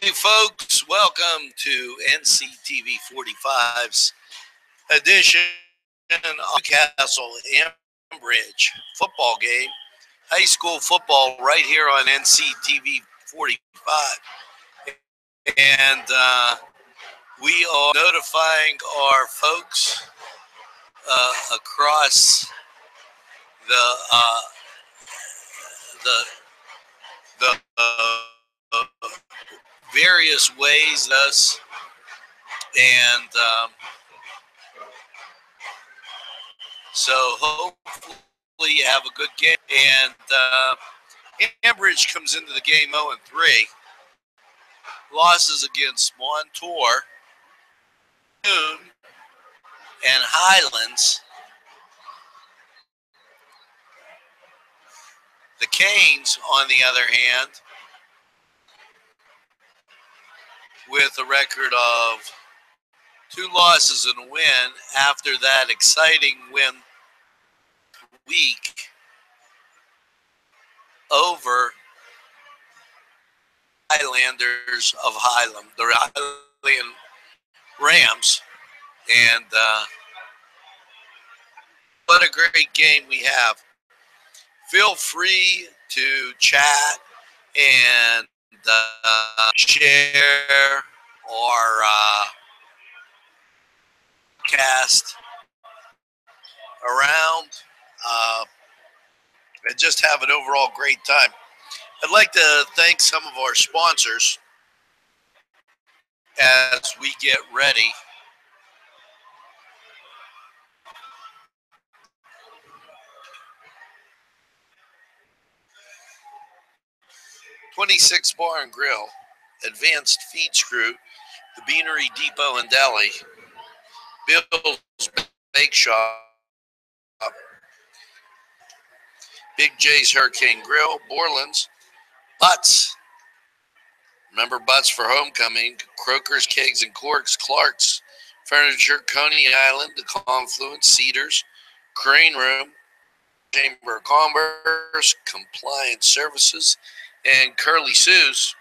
Hey folks, welcome to NCTV45's edition of Newcastle Ambridge football game. High school football right here on NCTV45. And we are notifying our folks across the various ways us and so hopefully you have a good game. And Ambridge comes into the game 0-3. Losses against Montour, Noon, and Highlands. The Canes, on the other hand, with a record of 2 losses and a win after that exciting win week over Highlanders of Highland, the Highland Rams. And what a great game we have. Feel free to chat and share or cast around and just have an overall great time. I'd like to thank some of our sponsors as we get ready 26 Bar and Grill, Advanced Feed Crew, the Beanery Depot and Deli, Bill's Bake Shop, Big J's Hurricane Grill, Borland's, Butts. Remember Butts for homecoming, Croker's Kegs and Corks, Clark's Furniture, Coney Island, The Confluence, Cedars, Crane Room, Chamber of Commerce, Compliance Services, and Curly Sue's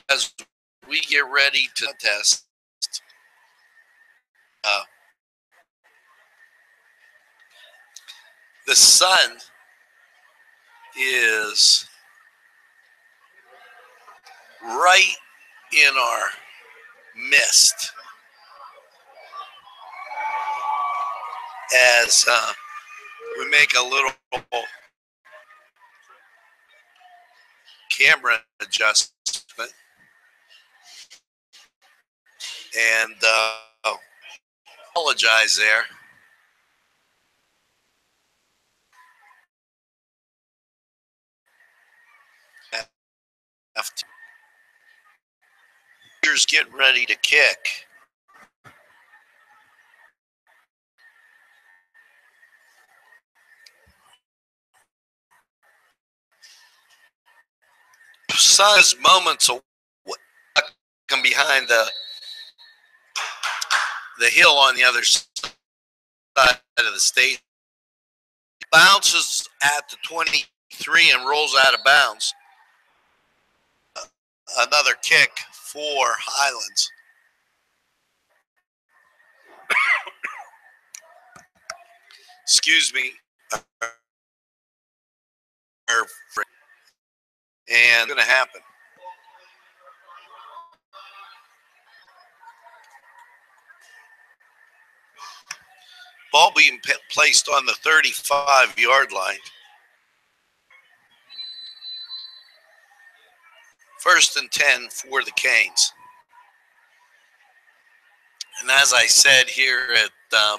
as we get ready to test. The sun is right in our midst as we make a little camera adjustment, and apologize there. Rangers getting ready to kick. Sun's moments away come behind the hill on the other side of the state. Bounces at the 23 and rolls out of bounds. Another kick for Highlands. Excuse me. And going to happen. Ball being placed on the 35-yard line. First and 10 for the Canes. And as I said here at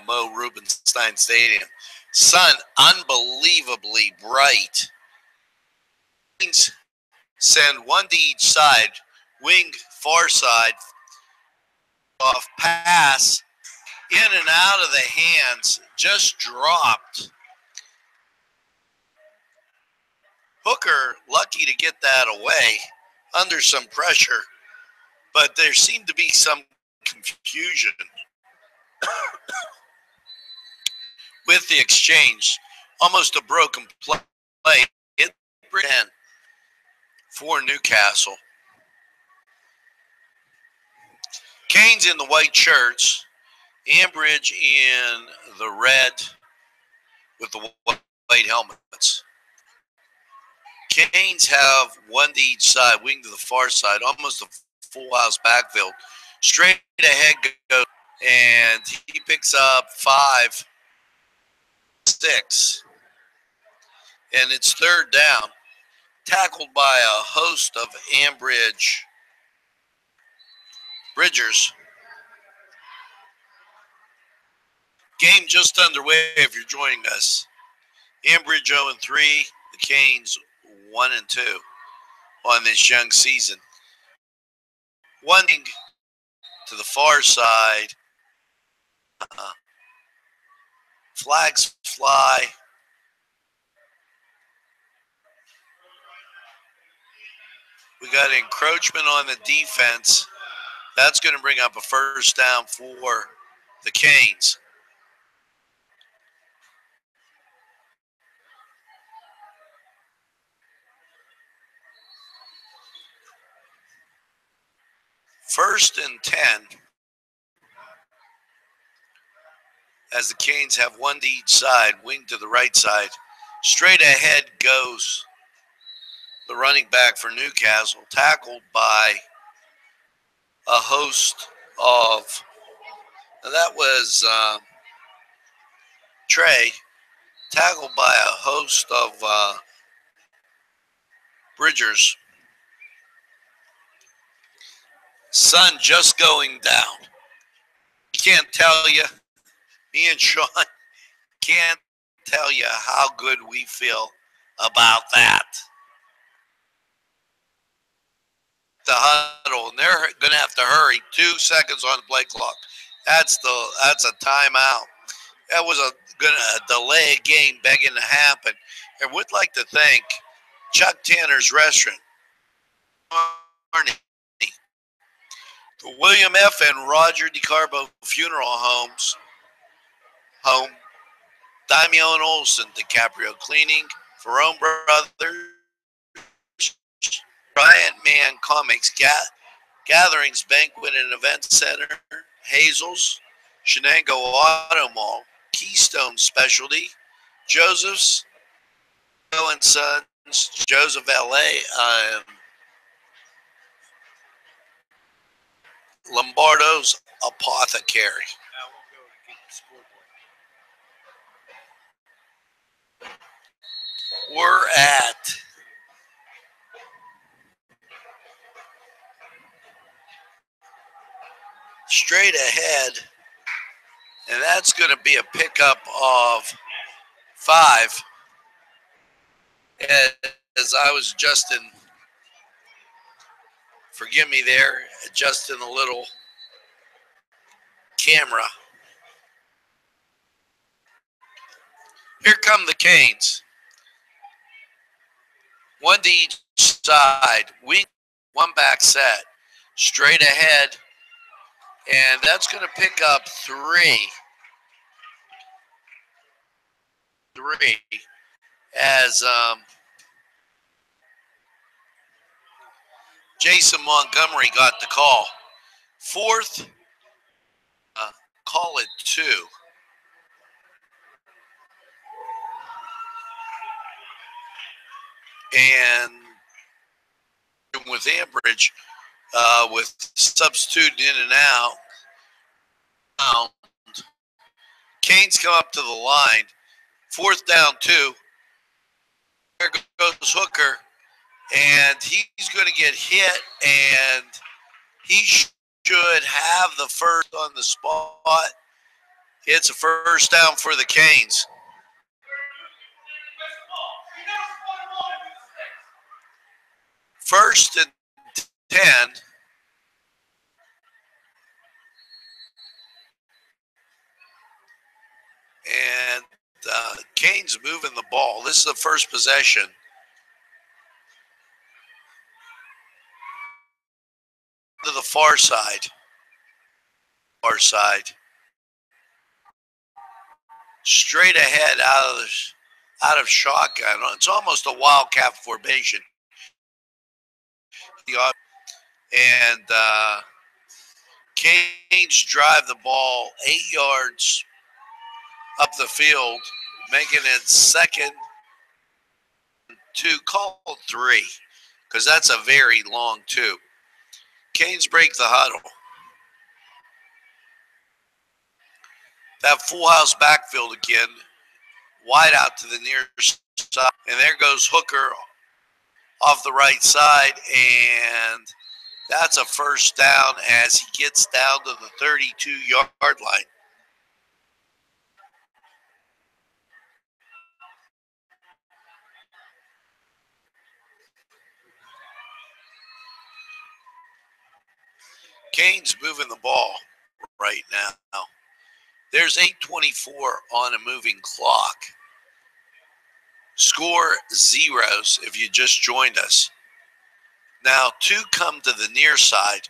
Mo Rubenstein Stadium, sun unbelievably bright. Send one to each side, wing far side, off pass, in and out of the hands, just dropped. Hooker lucky to get that away under some pressure, but there seemed to be some confusion with the exchange. Almost a broken play. It ran for Newcastle. Canes in the white shirts, Ambridge in the red with the white helmets. Canes have one to each side, wing to the far side, almost a full house backfield. Straight ahead goes, and he picks up 5, 6. And it's third down, tackled by a host of Ambridge Bridgers. Game just underway if you're joining us. Ambridge 0-3, the Canes 1-2 on this young season. One to the far side. Flags fly. We got encroachment on the defense. That's going to bring up a first down for the Canes. First and 10, as the Canes have one to each side, wing to the right side. Straight ahead goes the running back for Newcastle, tackled by a host of, that was Trey, tackled by a host of Bridgers. Sun just going down. Can't tell you, me and Sean can't tell you how good we feel about that. the huddle, and they're going to have to hurry. 2 seconds on the play clock. That's a timeout. That was going to delay a game begging to happen. I would like to thank Chuck Tanner's Restaurant, the William F. and Roger DeCarbo Funeral Home, Daimio and Olson, DiCaprio Cleaning, Ferrone Brothers, Giant Man Comics, Gatherings Banquet and Event Center, Hazel's, Shenango Auto Mall, Keystone Specialty, Joseph's, and Sons, Joseph L.A., Lombardo's Apothecary. We're at straight ahead, and that's going to be a pickup of 5. As I was adjusting, forgive me there, adjusting a little camera. Here come the Canes. 1 to each side. One back set. Straight ahead. And that's going to pick up 3. As Jason Montgomery got the call. 4th, call it 2. And with Ambridge, with substituting in and out, Canes come up to the line. 4th down 2. There goes Hooker, and he's going to get hit, and he should have the first on the spot. It's a first down for the Canes. First and 10. And Canes moving the ball. This is the first possession. To the far side. Straight ahead out of shotgun. It's almost a wildcat formation. And Canes drive the ball 8 yards up the field, making it 2nd to call 3, because that's a very long 2. Canes break the huddle. That full house backfield again, wide out to the near side, and there goes Hooker off the right side, and that's a first down as he gets down to the 32-yard line. Canes moving the ball right now. There's 8:24 on a moving clock. Score 0s if you just joined us. Now 2 come to the near side.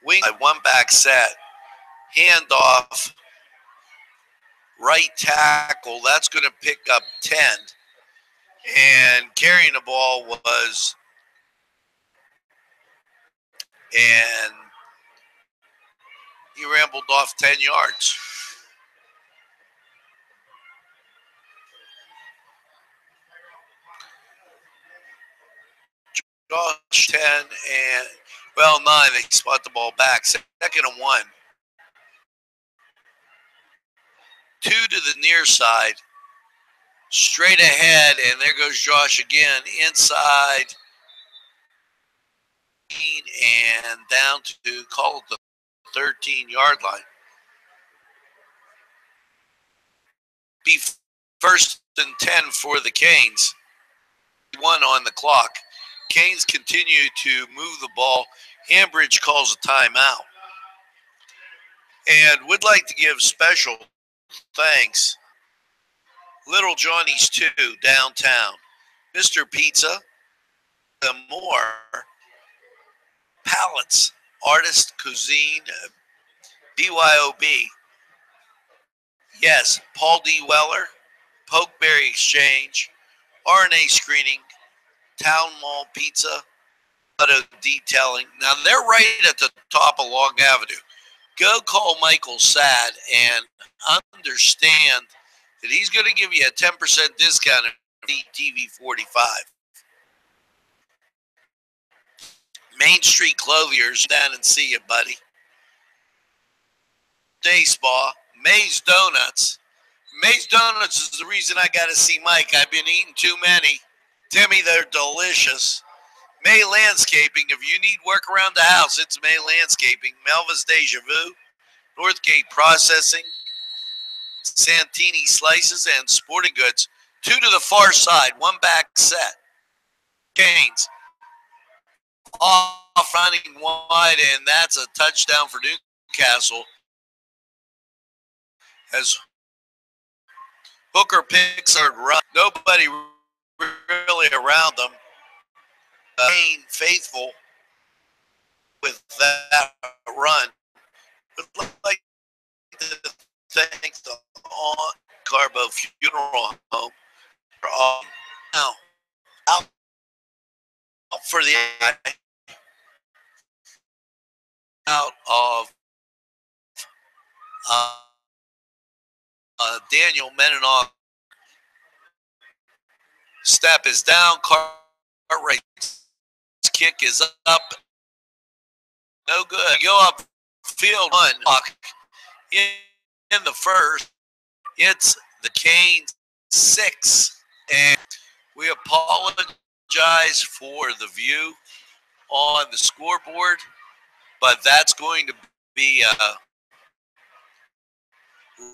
Wing 1 back set. Handoff. Right tackle. That's going to pick up 10. And carrying the ball was... And he rambled off 10 yards. Josh 10 and, 9. They spot the ball back. 2nd and 1. 2 to the near side. Straight ahead, and there goes Josh again. Inside. And down to call it the 13-yard line. Be 1st and 10 for the Canes. 1 on the clock. Canes continue to move the ball. Ambridge calls a timeout. And would like to give special thanks. Little Johnny's 2 downtown. Mr. Pizza. The more Palettes, Artist Cuisine, BYOB. Yes, Paul D. Weller, Pokeberry Exchange, RNA Screening, Town Mall Pizza, Auto Detailing. Now they're right at the top of Long Avenue. Go call Michael Sad and understand that he's going to give you a 10% discount at NCTV45. Main Street Clothiers, down and see you, buddy. Day Spa, May's Donuts. May's Donuts is the reason I got to see Mike. I've been eating too many. Timmy, they're delicious. May Landscaping, if you need work around the house, it's May Landscaping. Melva's Deja Vu, Northgate Processing, Santini Slices, and Sporting Goods. 2 to the far side, 1 back set. Canes off running wide, and that's a touchdown for Newcastle. As Hooker picks a run, nobody really around them. Kane faithful with that run. Would like to thank the On Carbo Funeral Home for all now out for the out of Daniel Meninoff. Step is down. Cartwright's kick is up. No good. Go up field 1 in the first. It's the Canes 6. And we apologize for the view on the scoreboard, but that's going to be a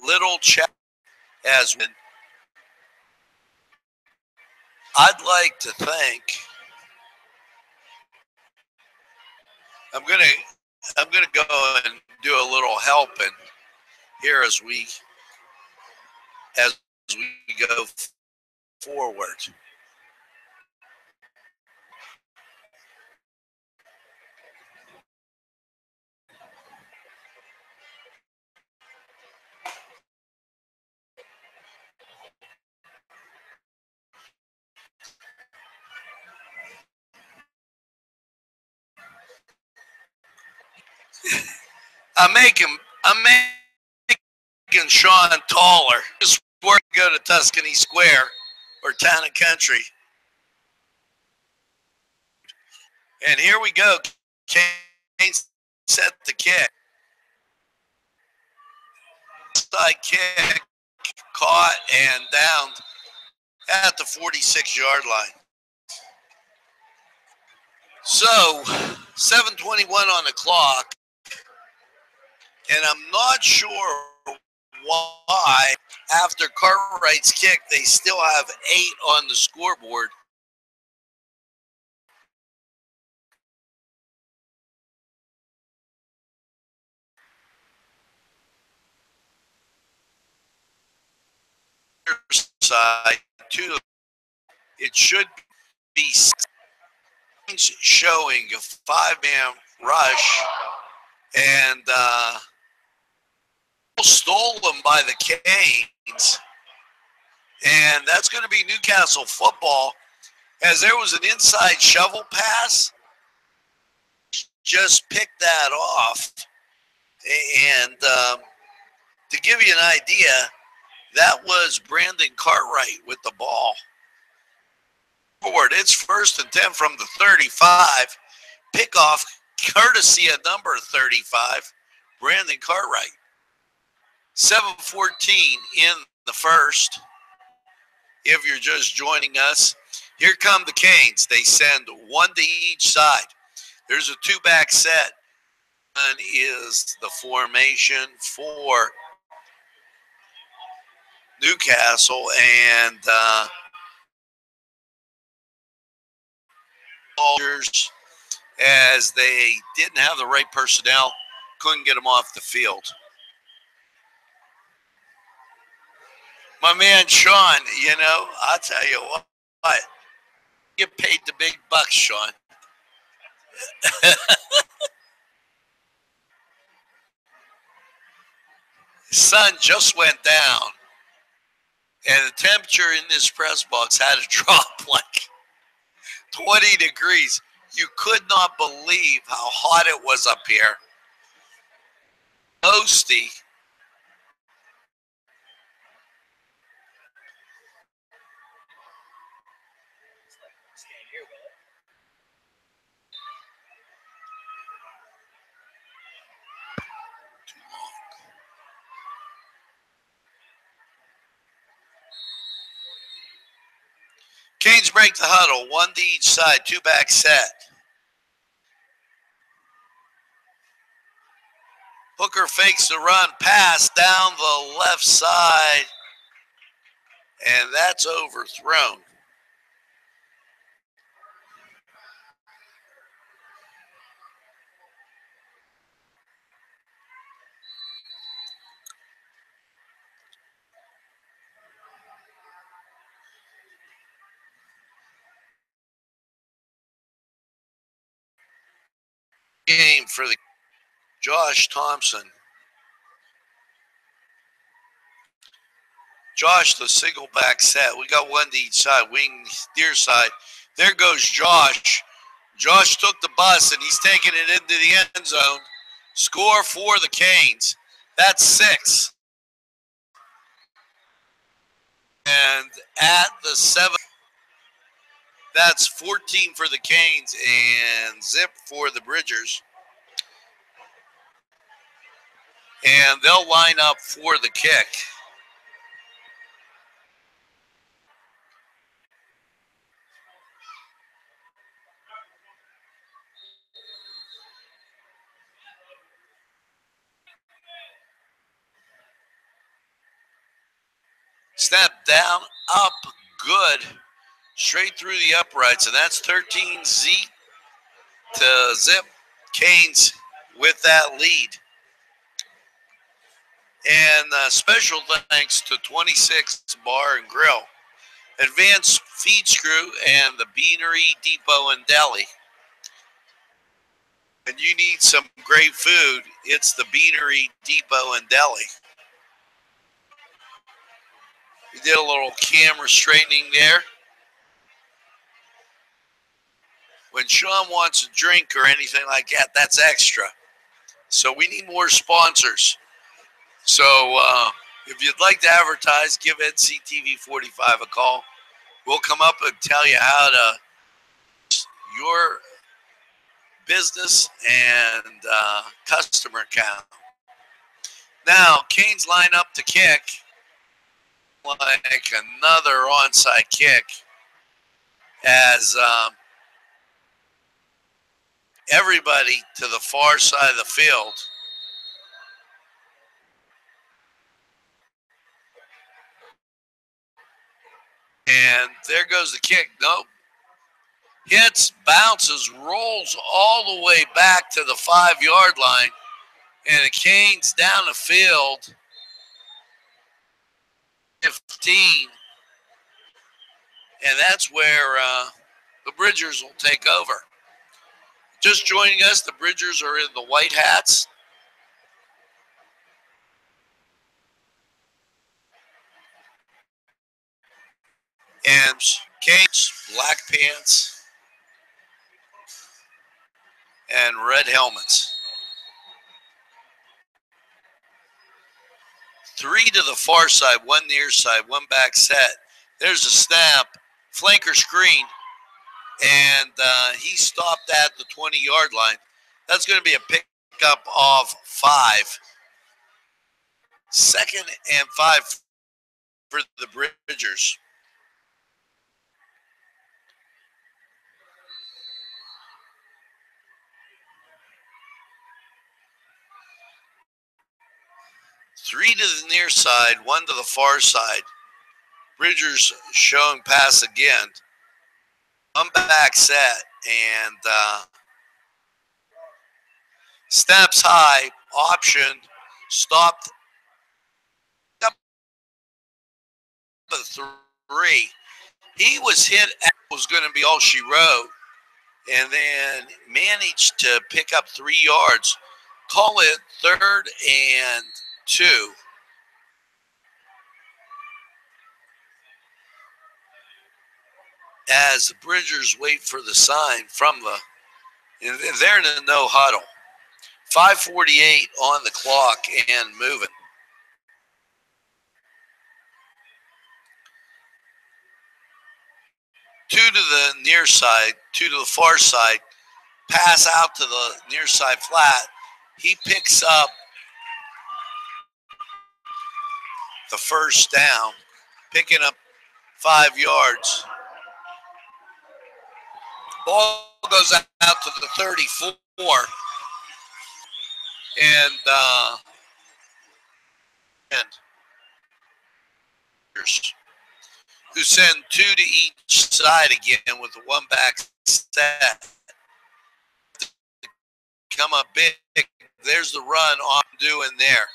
little check as when I'd like to thank. I'm gonna go and do a little helping here as we go forward. I'm making Sean taller. Just work to go to Tuscany Square or Town and Country. And here we go. Canes set the kick. Side kick, caught and down at the 46-yard line. So 7:21 on the clock. And I'm not sure why, after Cartwright's kick, they still have 8 on the scoreboard. Side 2. It should be showing a 5-man rush, and stolen by the Canes, and that's going to be Newcastle football, as there was an inside shovel pass. Just picked that off, and to give you an idea, that was Brandon Cartwright with the ball. Forward, it's 1st and 10 from the 35. Pickoff courtesy of number 35, Brandon Cartwright. 7:14 in the first. If you're just joining us, here come the Canes. They send 1 to each side. There's a 2-back set. One is the formation for Newcastle, and soldiers, as they didn't have the right personnel, couldn't get them off the field. My man Sean, I'll tell you what, you paid the big bucks, Sean. His sun just went down, and the temperature in this press box had to drop like 20 degrees. You could not believe how hot it was up here. Toasty. Canes break the huddle, one to each side, two back set. Hooker fakes the run, pass down the left side, and that's overthrown. Game for the Josh Thompson. Josh, the single back set. We got one to each side, wing, near side. There goes Josh. Josh took the bus, and he's taking it into the end zone. Score for the Canes. That's 6. And at the 7, that's 14 for the Canes and zip for the Bridgers. And they'll line up for the kick. Step down, up, good. Straight through the uprights, and that's 13 Z to zip. Canes with that lead. And special thanks to 26 Bar and Grill, Advanced Feed Screw, and the Beanery Depot and Deli. And you need some great food, it's the Beanery Depot and Deli. We did a little camera straightening there. When Sean wants a drink or anything like that, that's extra. So we need more sponsors. So if you'd like to advertise, give NCTV45 a call. We'll come up and tell you how to your business and customer account. Now, Canes line up to kick. Like another onside kick as everybody to the far side of the field. And there goes the kick. Nope. Hits, bounces, rolls all the way back to the 5-yard line. And the Canes down the field. 15. And that's where the Bridgers will take over. Just joining us, the Bridgers are in the white hats. And Canes, black pants, and red helmets. 3 to the far side, 1 near side, 1 back set. There's a snap, flanker screen, and he stopped at the 20-yard line. That's going to be a pickup of 5. 2nd and 5 for the Bridgers. Three to the near side, 1 to the far side. Bridgers showing pass again. 1 back set, and snaps high, option, stopped up the 3. He was hit, was going to be all she wrote, and then managed to pick up 3 yards. Call it 3rd and 2. As the Bridgers wait for the sign from they're in a no huddle. 5:48 on the clock and moving. Two to the near side, 2 to the far side. Pass out to the near side flat. He picks up the first down, picking up 5 yards. Ball goes out to the 34. And who send 2 to each side again with the 1 back set. Come up big. There's the run on doing there.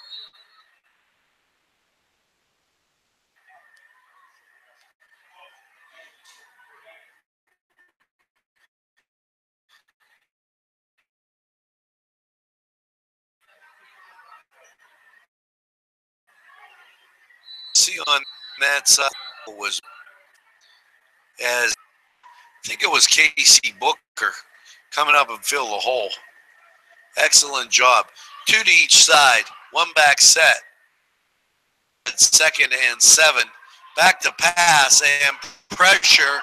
See on that side was as I think it was Casey Booker coming up and fill the hole. Excellent job. 2 to each side. 1 back set. 2nd and 7. Back to pass and pressure.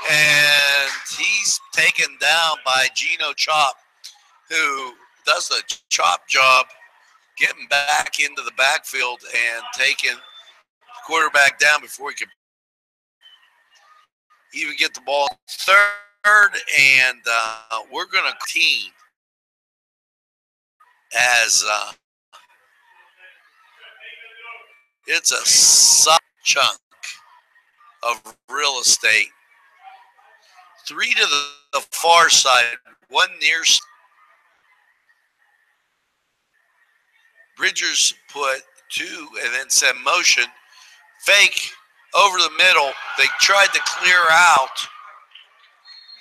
And he's taken down by Gino Chop, who does the chop job, getting back into the backfield and taking the quarterback down before he could even get the ball. 3rd, and we're going to team as it's a solid chunk of real estate. 3 to the far side, 1 near. Bridgers put 2 and then send motion. Fake over the middle. They tried to clear out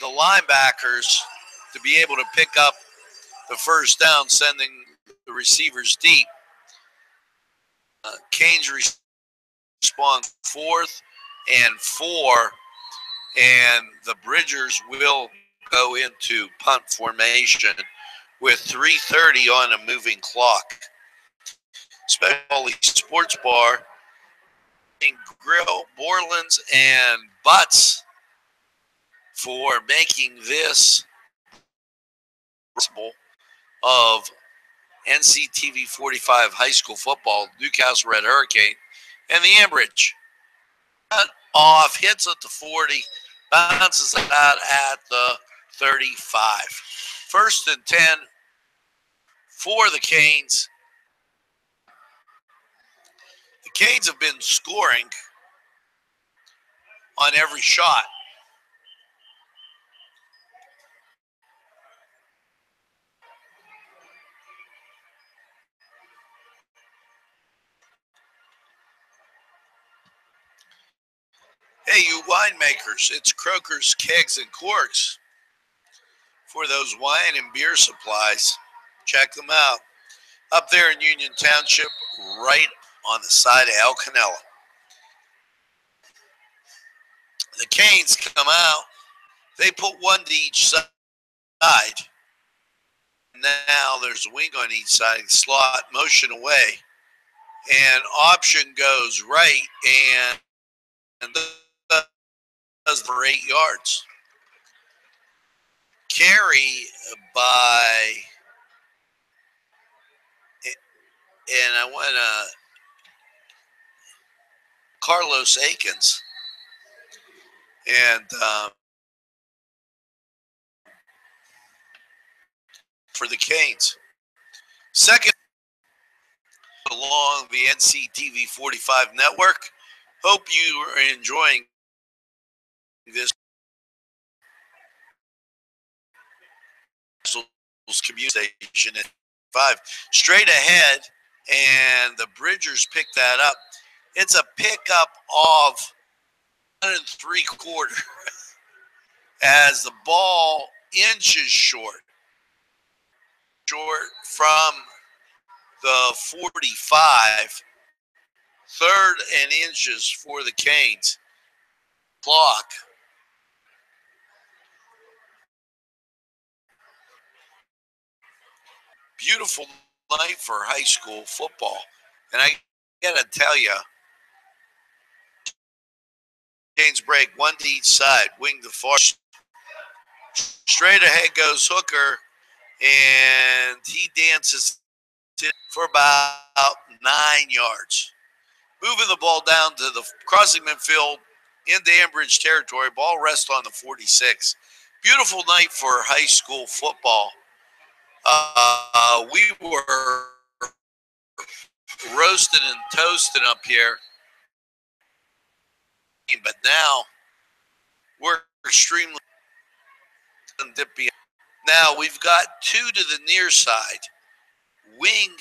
the linebackers to be able to pick up the first down, sending the receivers deep. Canes respond 4th and 4, and the Bridgers will go into punt formation with 3:30 on a moving clock. Specialty Sports Bar, Grill, Borland's, and Butts for making this possible of NCTV45 high school football, Newcastle Red Hurricane, and the Ambridge. Cut off, hits at the 40, bounces out at the 35. 1st and 10 for the Canes. The Canes have been scoring on every shot. Hey, you winemakers, it's Croker's Kegs and Corks for those wine and beer supplies. Check them out. Up there in Union Township, right on the side of El Canela. The Canes come out. They put 1 to each side. Now there's a wing on each side. Slot motion away. And option goes right and does for 8 yards. Carry by, and I want Carlos Akins. And for the Canes. 2nd along the NCTV45 network. Hope you are enjoying this community station at 5. Straight ahead, and the Bridgers pick that up. It's a pickup of 1 3/4 as the ball inches short from the 45. 3rd and inches for the Canes. Clock. Beautiful night for high school football. And I got to tell you, Canes break, 1 to each side, wing to far. Straight ahead goes Hooker, and he dances for about 9 yards. Moving the ball down to the crossing midfield into Ambridge territory. Ball rests on the 46. Beautiful night for high school football. We were roasted and toasted up here, but now we're extremely dippy. Now we've got 2 to the near side. Wing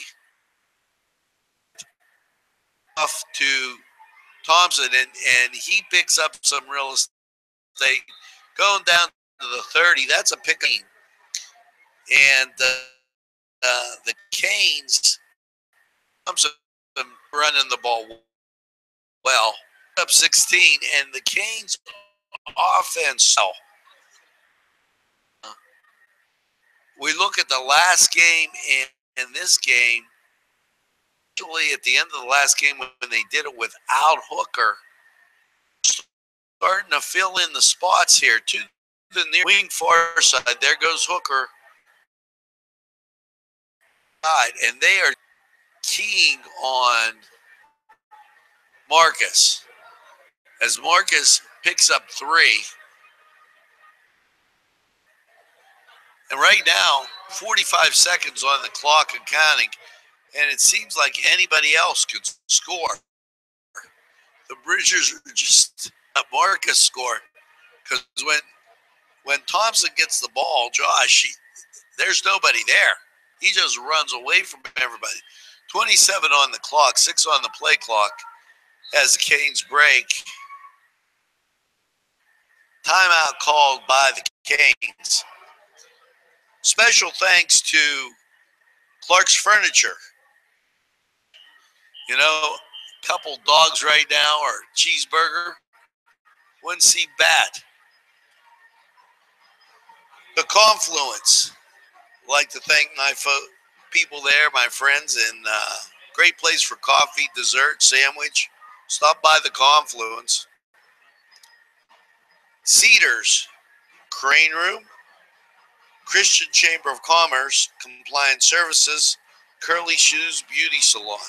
off to Thompson, and he picks up some real estate going down to the 30. That's a pick. And the Canes, Thompson running the ball well, up 16, and the Canes offense. We look at the last game and this game. Actually, at the end of the last game, when they did it without Hooker, starting to fill in the spots here. To the near wing far side, there goes Hooker. And they are keying on Marcus. As Marcus picks up 3. And right now, 45 seconds on the clock and counting. And it seems like anybody else could score. The Bridgers are just a Marcus score. Because when Thompson gets the ball, Josh, there's nobody there. He just runs away from everybody. 27 on the clock, 6 on the play clock as the Canes break. Timeout called by the Canes. Special thanks to Clark's Furniture. You know, a couple dogs right now or cheeseburger wouldn't seem bad. The Confluence. I'd like to thank my people there, my friends, and great place for coffee, dessert, sandwich. Stop by the Confluence. Cedars Crane Room, Christian Chamber of Commerce, Compliance Services, Curly Shoes Beauty Salon.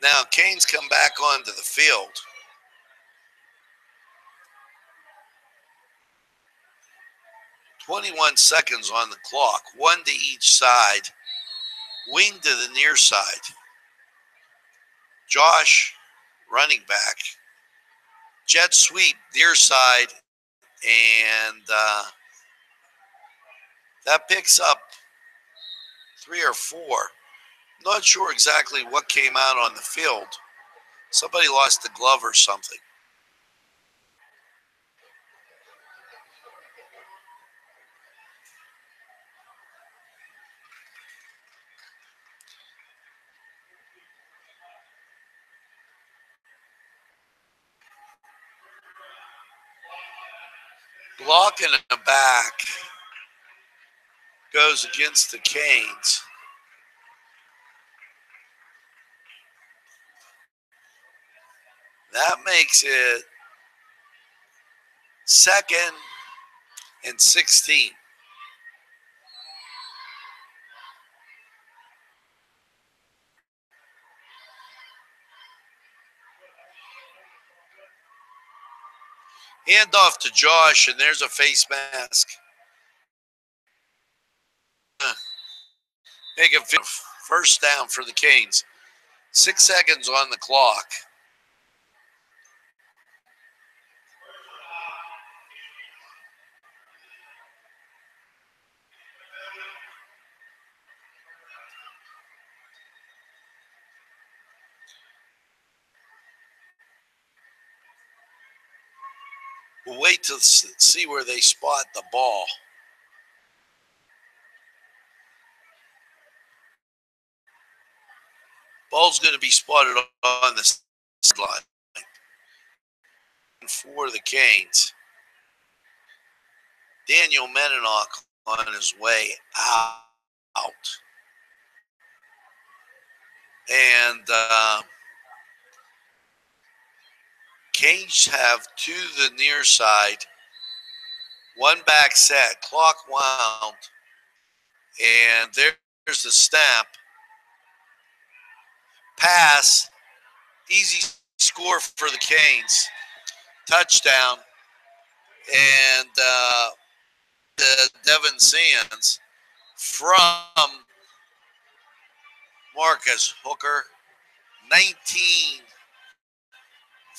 Now, Canes come back onto the field. "21 seconds on the clock, 1 to each side, wing to the near side. Josh, running back, jet sweep near side, and that picks up 3 or 4. Not sure exactly what came out on the field. Somebody lost a glove or something. Block in the back goes against the Canes. That makes it 2nd and 16. Hand off to Josh, and there's a face mask. Make it 1st down for the Canes. 6 seconds on the clock. We'll wait to see where they spot the ball. Ball's going to be spotted on the sideline for the Canes. Daniel Meninock on his way out. And Canes have to the near side. One back set, clock wound. And there's the snap. Pass. Easy score for the Canes. Touchdown. And Devin Sands from Marcus Hooker. 19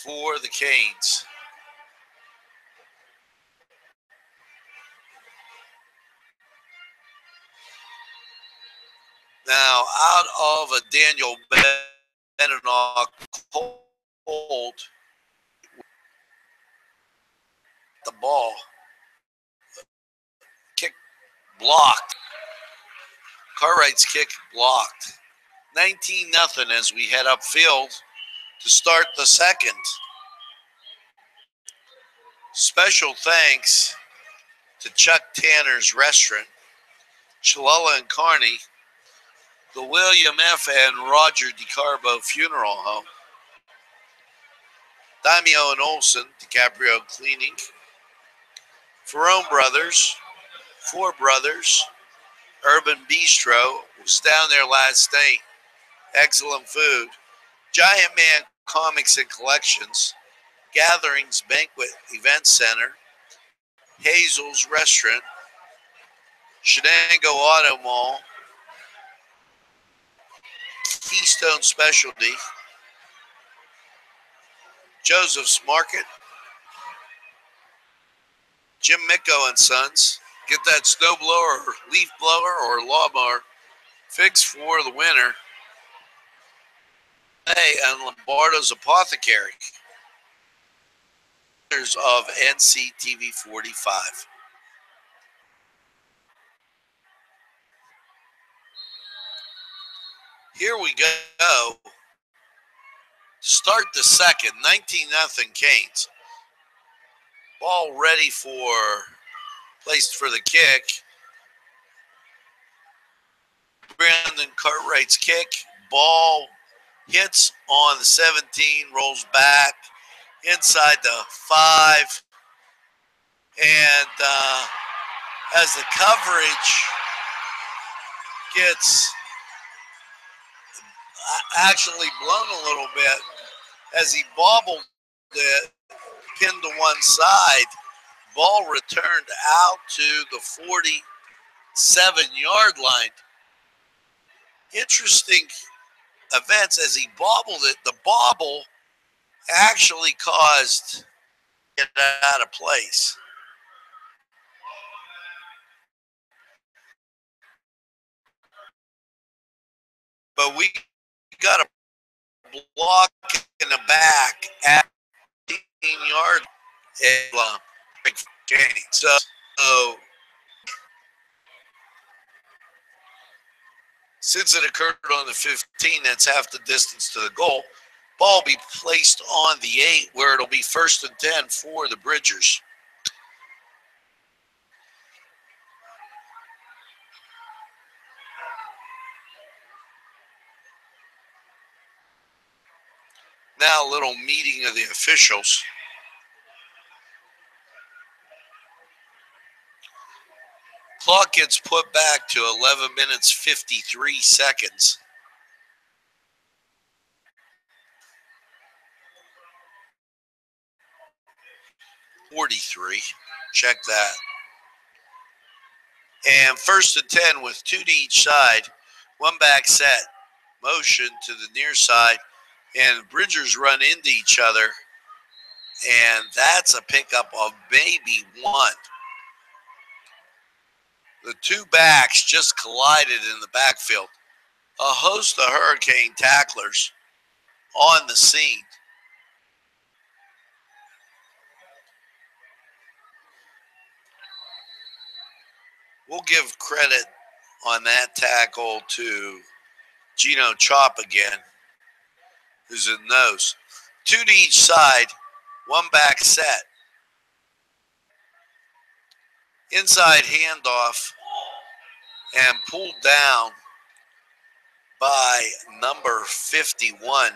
for the Canes. Now, out of a Daniel Meninock hold, the ball, kick blocked. Cartwright's kick blocked. 19-0 as we head upfield to start the second. Special thanks to Chuck Tanner's Restaurant, Chilella and Kearney, the William F. and Roger DeCarbo Funeral Home, Daimio and Olson, DiCaprio Cleaning, Ferrone Brothers, Four Brothers, Urban Bistro, was down there last night, excellent food, Giant Man Comics and Collections, Gatherings Banquet Event Center, Hazel's Restaurant, Shenango Auto Mall, Keystone Specialty, Joseph's Market, Jim Micko and Sons. Get that snowblower or leaf blower or lawnmower fixed for the winter. Hey, and Lombardo's Apothecary. Of NCTV45. Here we go. Start the second. 19-0 Canes. Ball ready for placed for the kick. Brandon Cartwright's kick. Ball hits on the 17, rolls back inside the 5. And as the coverage gets actually blown a little bit, as he bobbled it, pinned to one side, ball returned out to the 47-yard line. Interesting events as he bobbled it. The bobble actually caused it out of place. But we got a block in the back at 15-yard gain. So since it occurred on the 15, that's half the distance to the goal. Ball be placed on the 8, where it'll be 1st and 10 for the Bridgers. Now a little meeting of the officials. Clock gets put back to 11 minutes, 53 seconds. Check that. And 1st and 10 with 2 to each side. One back set. Motion to the near side. And Bridgers run into each other. And that's a pickup of maybe 1. The 2 backs just collided in the backfield. A host of Hurricane tacklers on the scene. We'll give credit on that tackle to Gino Chop again, who's in nose. 2 to each side, 1 back set. Inside handoff and pulled down by number 51.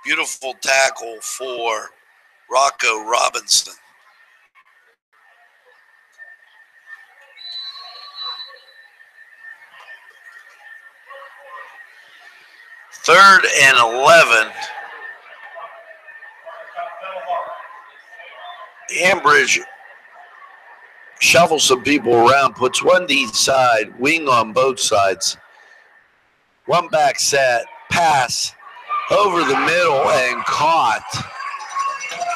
Beautiful tackle for Rocco Robinson. Third and 11. Ambridge shuffles some people around, puts 1 to each side, wing on both sides. 1 back set, pass over the middle and caught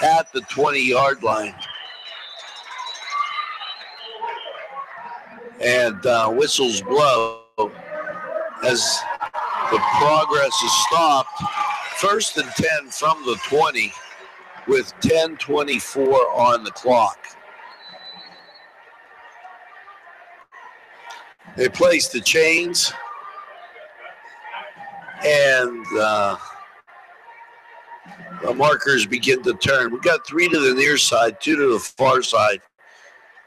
at the 20-yard line. And whistles blow as the progress is stopped. 1st and 10 from the 20 with 10:24 on the clock. They place the chains and the markers begin to turn. We got 3 to the near side, 2 to the far side.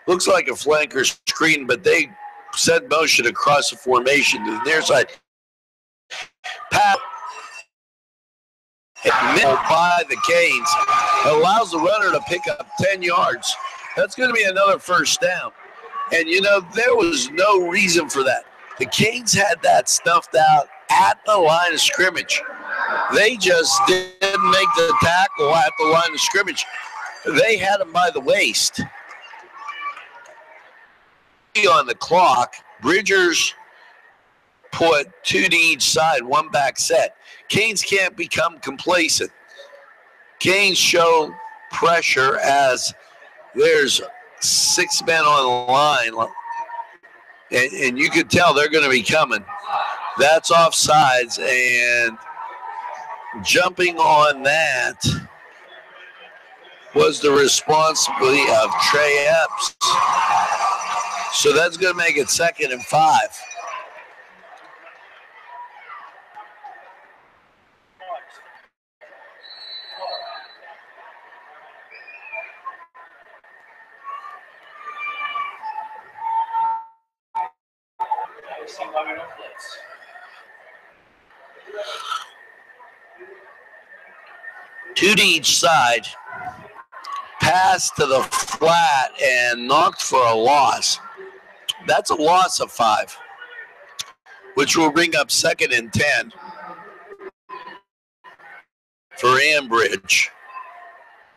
Looks like a flanker screen, but they set motion across the formation to the near side. Pat by the Canes allows the runner to pick up 10 yards. That's going to be another first down. And, you know, there was no reason for that. The Canes had that stuffed out at the line of scrimmage. They just didn't make the tackle at the line of scrimmage. They had him by the waist. On the clock, Bridgers put 2 to each side, 1 back set. Canes can't become complacent. Canes show pressure as there's 6 men on the line, and you can tell they're going to be coming. That's offsides, and jumping on that was the responsibility of Trey Epps. So that's going to make it 2nd and 5. Two to each side, pass to the flat and knocked for a loss. That's a loss of 5, which will bring up 2nd and 10 for Ambridge.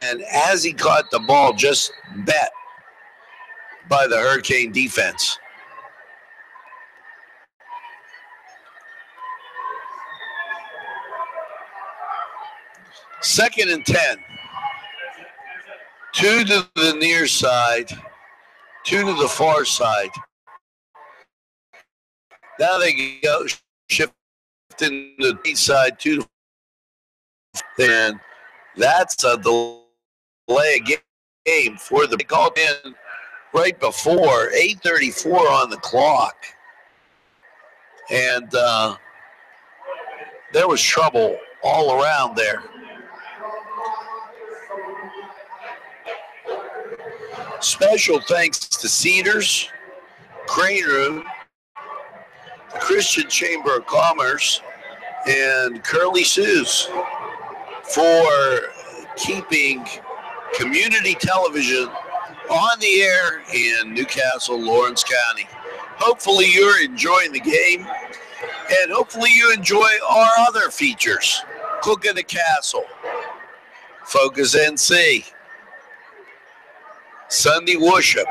And as he caught the ball, just bet by the Hurricane defense. Second and 10. 2 to the near side, 2 to the far side. Now they go shifting to the east side, 2 to, and that's a delay game for the called in right before 8:34 on the clock, and there was trouble all around there. Special thanks to Cedars, Crane Room, Christian Chamber of Commerce, and Curly Sue's for keeping community television on the air in Newcastle, Lawrence County. Hopefully you're enjoying the game, and hopefully you enjoy our other features. Cook in the Castle, Focus NC, Sunday Worship,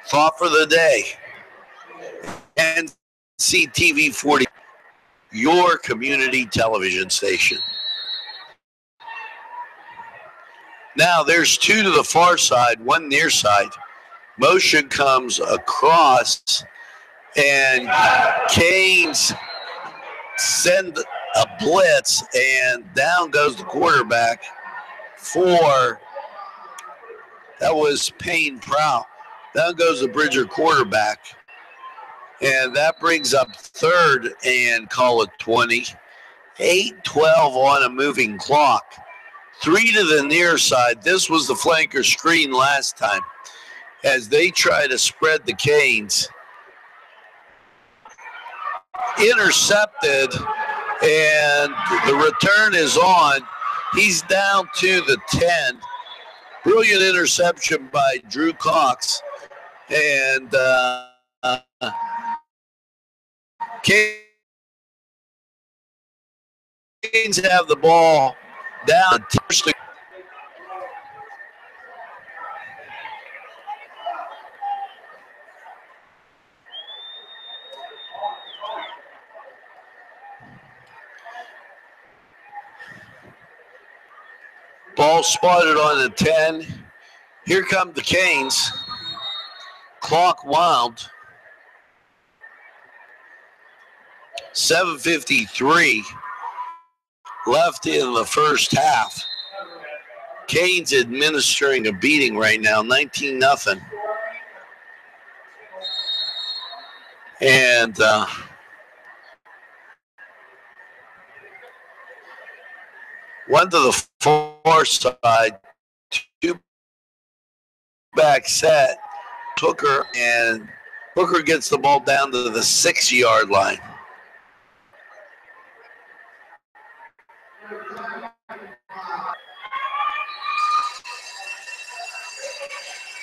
Thought for the Day, NCTV45, your community television station. Now there's 2 to the far side, 1 near side. Motion comes across, and Canes send a blitz, and down goes the quarterback for, that was Payne Prout. Down goes the Bridger quarterback. And that brings up third and call it 20. 8-12 on a moving clock. 3 to the near side. This was the flanker screen last time as they try to spread the Canes. Intercepted, and the return is on. He's down to the 10. Brilliant interception by Drew Cox. And Canes have the ball down. Ball spotted on the 10. Here come the Canes. Clock wound. 7:53 left in the first half. Canes administering a beating right now, 19-0. And one to the far side, 2 back set. Hooker, and Hooker gets the ball down to the 6-yard line.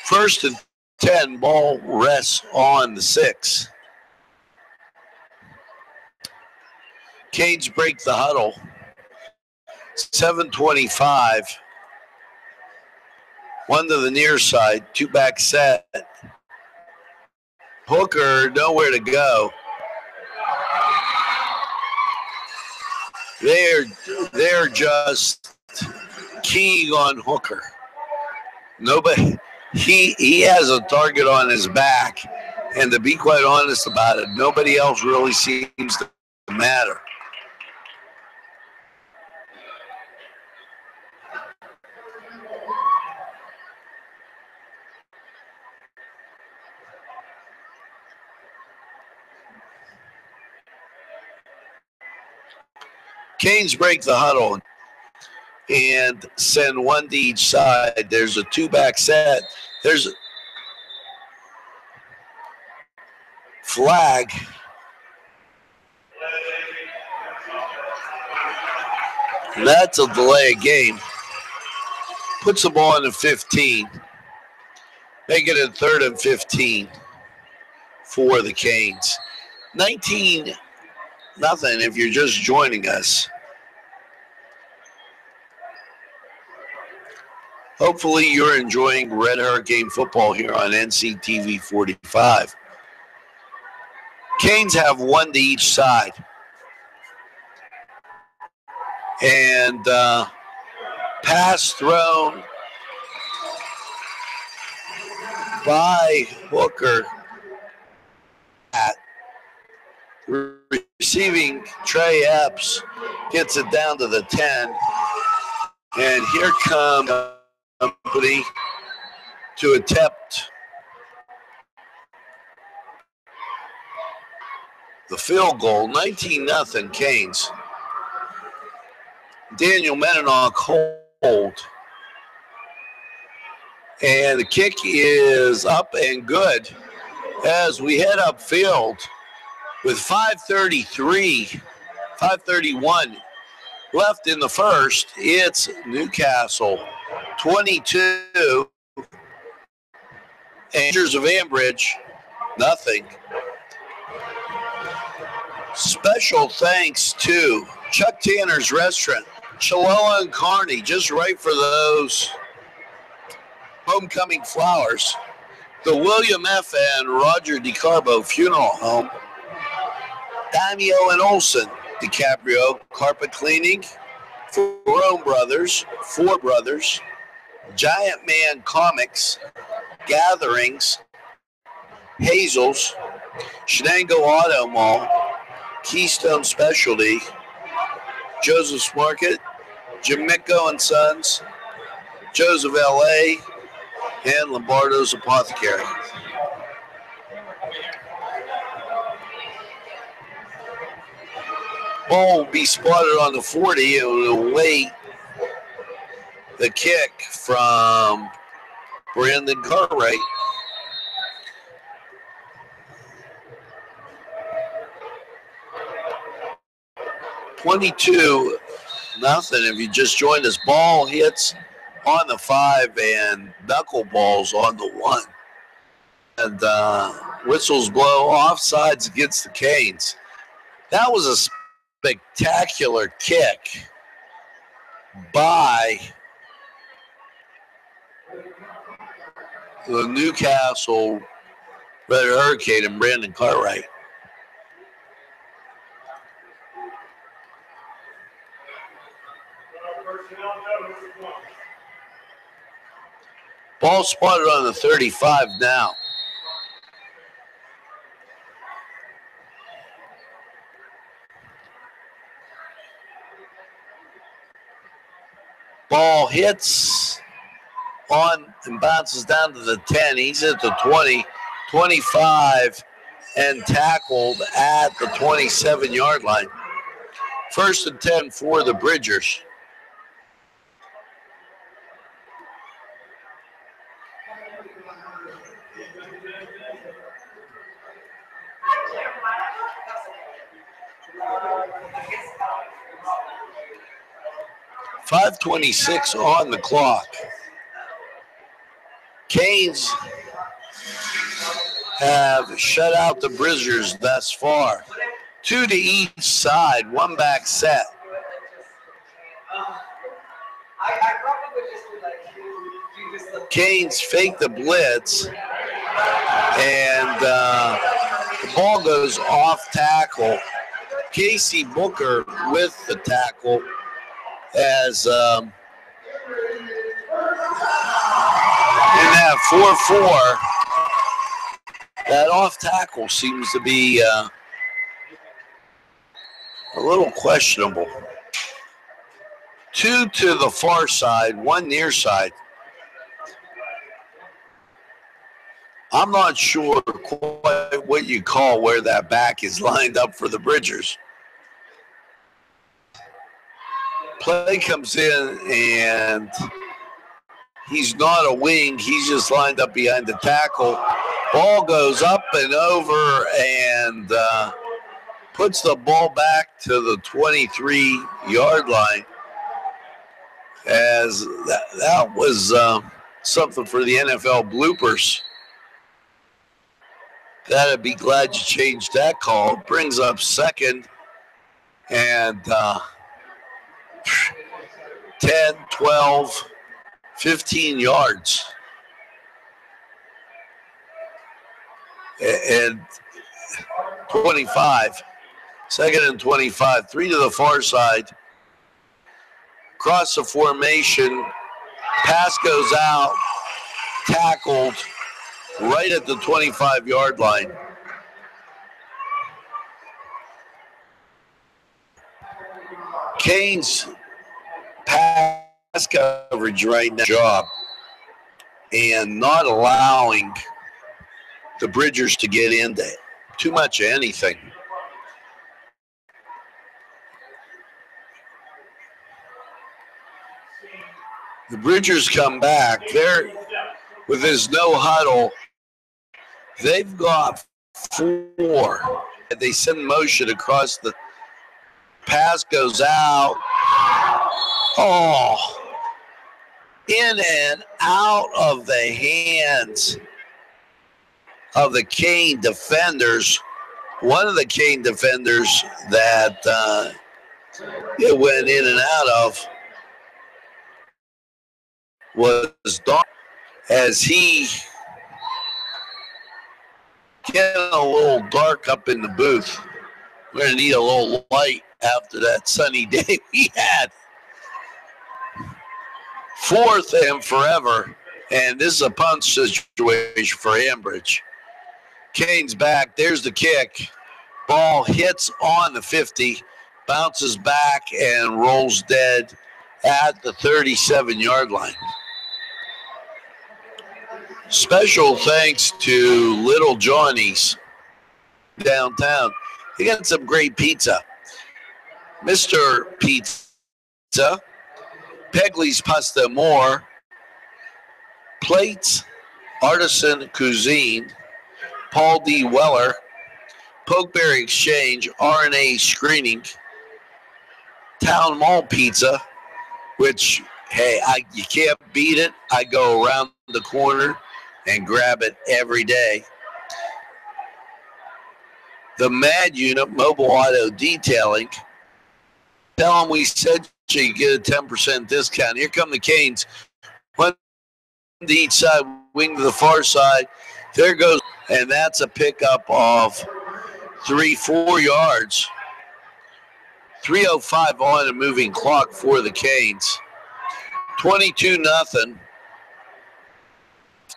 First and 10, ball rests on the 6. Canes break the huddle. 7:25. 1 to the near side, 2 back set. Hooker, nowhere to go. They're just keying on Hooker. Nobody, he has a target on his back, and to be quite honest about it, nobody else really seems to matter. Canes break the huddle and send 1 to each side. There's a 2-back set. There's a flag. And that's a delay of game. Puts the ball in the 15. Make it a 3rd and 15 for the Canes. 19-0 if you're just joining us. Hopefully you're enjoying Red Hurricane football here on NCTV45. Canes have 1 to each side. And pass thrown by Hooker. Receiving Trey Epps gets it down to the 10. And here comes Company to attempt the field goal. 19-0 Canes. Daniel Meninock hold. And the kick is up and good as we head upfield with 5:31 left in the first. It's Newcastle 22, Rangers of Ambridge, nothing. Special thanks to Chuck Tanner's Restaurant, Chilloa and Kearney, just right for those homecoming flowers. The William F. and Roger DiCarbo Funeral Home, Damio and Olson DiCaprio Carpet Cleaning, Four Brothers, Giant Man Comics, Gatherings, Hazel's, Shenango Auto Mall, Keystone Specialty, Joseph's Market, Jim Micko and Sons, Joseph L.A., and Lombardo's Apothecary. Ball will be spotted on the 40. It will wait the kick from Brandon Cartwright. $22-0 if you just joined us. Ball hits on the 5 and knuckleballs on the 1. And whistles blow, offsides against the Canes. That was a spectacular kick by the Newcastle Red Hurricane and Brandon Cartwright. Ball spotted on the 35 now. Ball hits on and bounces down to the 10. He's at the 20, 25, and tackled at the 27-yard line. 1st and 10 for the Bridgers. .5:26 on the clock. Canes have shut out the Bridgers thus far. 2 to each side, 1 back set. Canes fake the blitz, and the ball goes off tackle. Casey Booker with the tackle as in that 4-4, that off tackle seems to be a little questionable. 2 to the far side, 1 near side. I'm not sure quite what you call where that back is lined up for the Bridgers. Play comes in, and he's not a wing. He's just lined up behind the tackle. Ball goes up and over and puts the ball back to the 23-yard line. As that was something for the NFL bloopers. I'd be glad you changed that call. Brings up 2nd and 10, 12, 15 yards. And 25. 2nd and 25. 3 to the far side. Cross the formation. Pass goes out. Tackled right at the 25-yard line. Canes pass coverage right now job and not allowing the Bridgers to get into too much of anything. The Bridgers come back. They're with this no huddle. They've got 4. They send motion across the pass goes out. Oh, in and out of the hands of the Cane defenders. One of the Cane defenders that it went in and out of was Dark, as he getting a little dark up in the booth. We're going to need a little light after that sunny day we had. 4th and forever, and this is a punch situation for Ambridge. Kane's back. There's the kick. Ball hits on the 50, bounces back, and rolls dead at the 37-yard line. Special thanks to Little Johnny's downtown. They got some great pizza. Mr. Pizza, Pegley's Pasta More, Plates, Artisan Cuisine, Paul D. Weller, Pokeberry Exchange, RNA Screening, Town Mall Pizza, which, hey, you can't beat it. I go around the corner and grab it every day. The Mad Unit Mobile Auto Detailing. Tell them we said you get a 10% discount. Here come the Canes. One to each side, wing to the far side. There goes, and that's a pickup of 4 yards. 3:05 on a moving clock for the Canes. 22-0.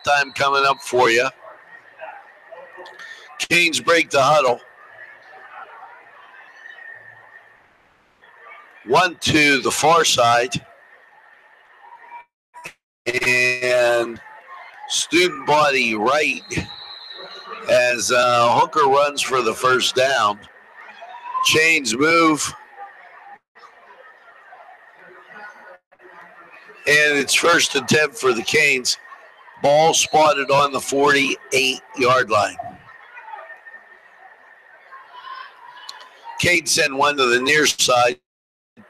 Time coming up for you. Canes break the huddle. 1 to the far side. And student body right as Hooker runs for the first down. Chains move. And it's first and 10 for the Canes. Ball spotted on the 48-yard line. Canes send one to the near side.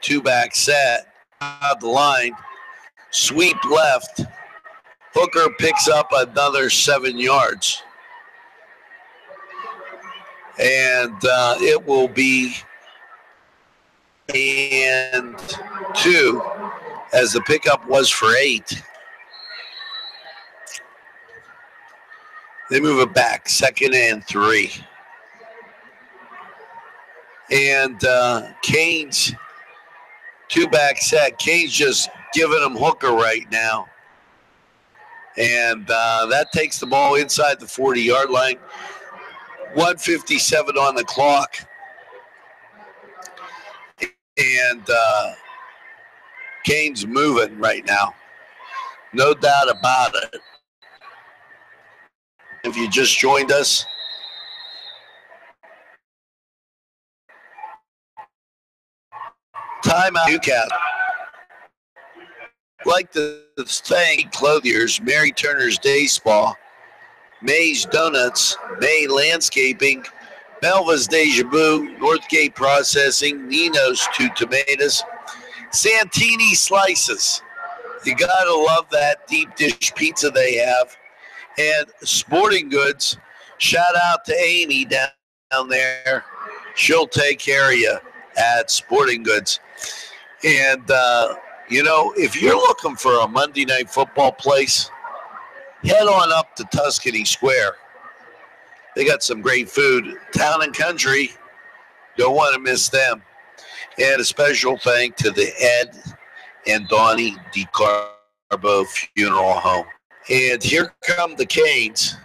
Two-back set. Out the line. Sweep left. Hooker picks up another 7 yards. And it will be and 2 as the pickup was for 8. They move it back, 2nd and 3. And Canes, two-back set. Canes just giving them Hooker right now. And that takes the ball inside the 40-yard line. 1:57 on the clock. And Canes moving right now. No doubt about it. If you just joined us, timeout Newcastle. Like the saying, Clothiers, Mary Turner's Day Spa, May's Donuts, May Landscaping, Belva's Deja Vu, Northgate Processing, Nino's Two Tomatoes, Santini Slices. You gotta love that deep dish pizza they have. And Sporting Goods, shout out to Amy down there. She'll take care of you at Sporting Goods. And, you know, if you're looking for a Monday night football place, head on up to Tuscany Square. They got some great food. Town and Country, don't want to miss them. And a special thank to the Ed and Donnie DiCarbo Funeral Home. And here come the Canes.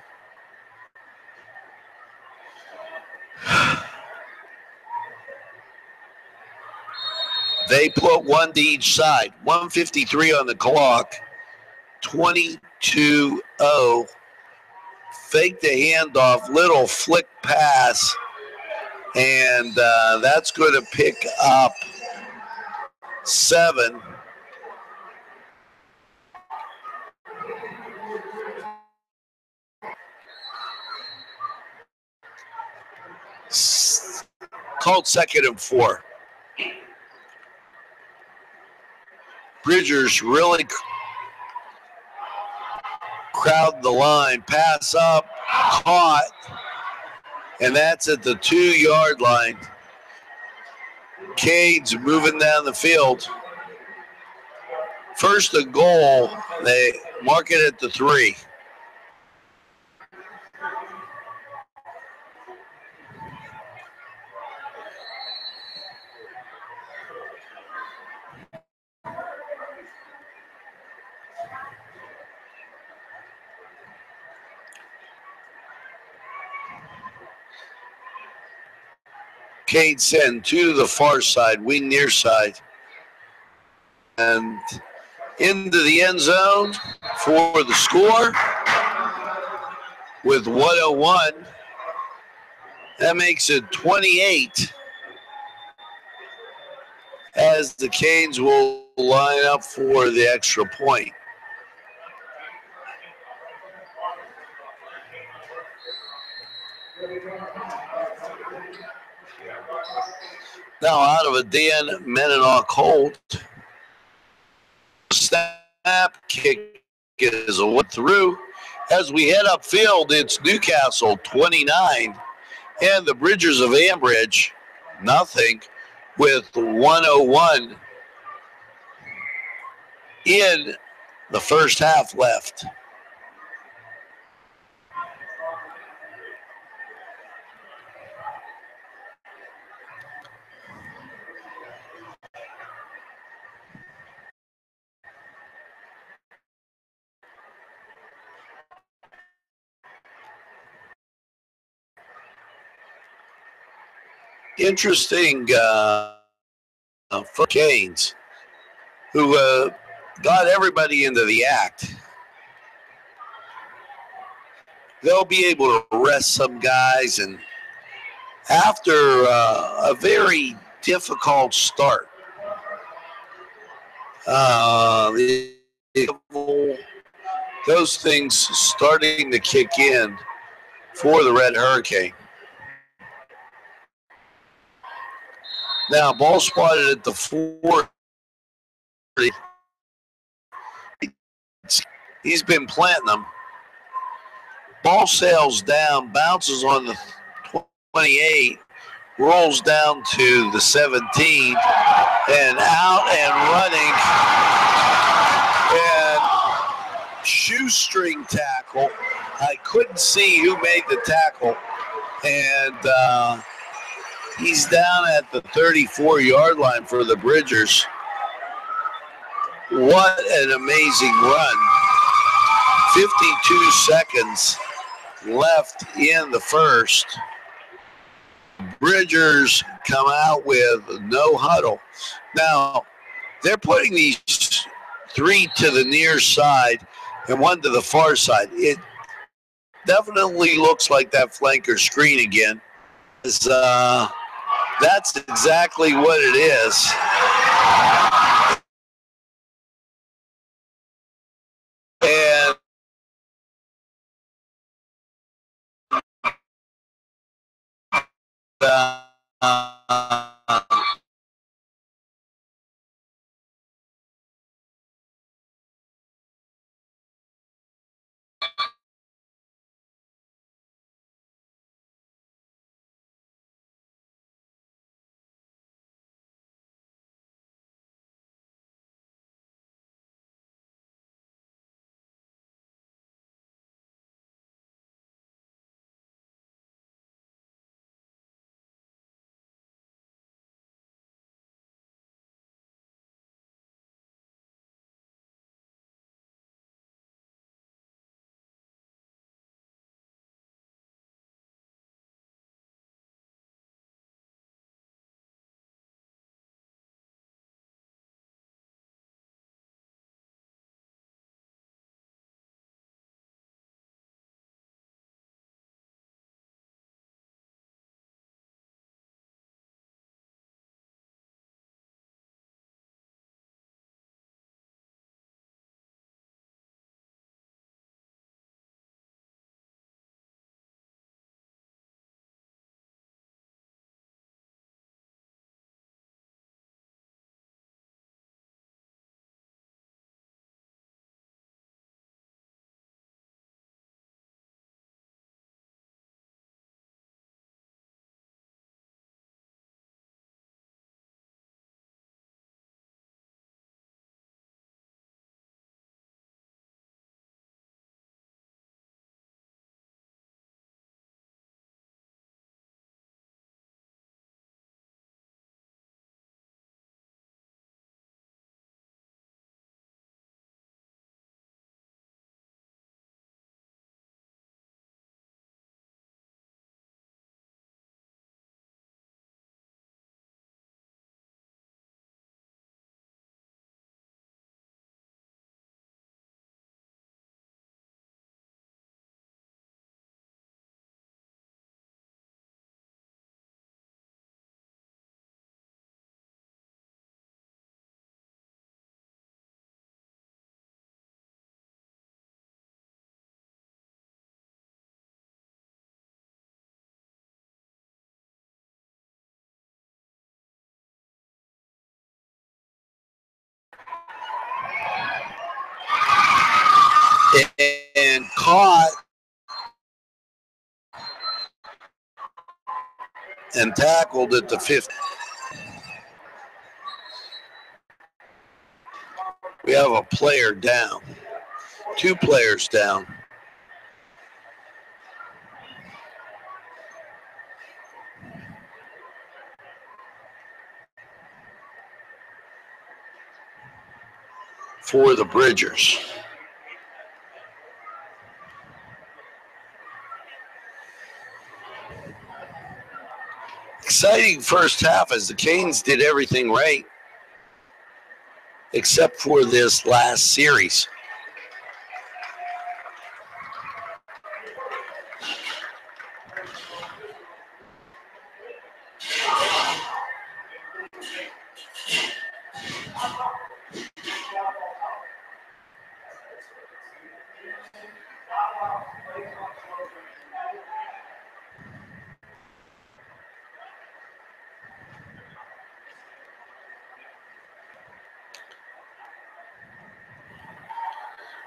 They put one to each side. 1:53 on the clock. 22-0. Fake the handoff. Little flick pass. And that's going to pick up 7. Called 2nd and 4. Bridgers really crowd the line. Pass up, caught, and that's at the 2-yard line. Canes moving down the field. First and goal, they mark it at the 3. Canes send 2 to the far side, wing near side. And into the end zone for the score with 1:01. That makes it 28. as the Canes will line up for the extra point. Now out of a Dan Meninock Holt. Snap kick is a one through. As we head upfield, it's Newcastle 29 and the Bridgers of Ambridge nothing with 1:01 in the first half left. Interesting for Canes, who got everybody into the act. They'll be able to rest some guys, and after a very difficult start, those things starting to kick in for the Red Hurricane. Now, ball spotted at the 40. He's been planting them. Ball sails down, bounces on the 28, rolls down to the 17, and out and running. And shoestring tackle. I couldn't see who made the tackle. And he's down at the 34-yard line for the Bridgers. What an amazing run. 52 seconds left in the first. Bridgers come out with no huddle. Now, they're putting these 3 to the near side and 1 to the far side. It definitely looks like that flanker screen again. That's exactly what it is. And and caught and tackled at the 50. We have a player down, 2 players down. For the Bridgers. Exciting first half as the Canes did everything right, except for this last series.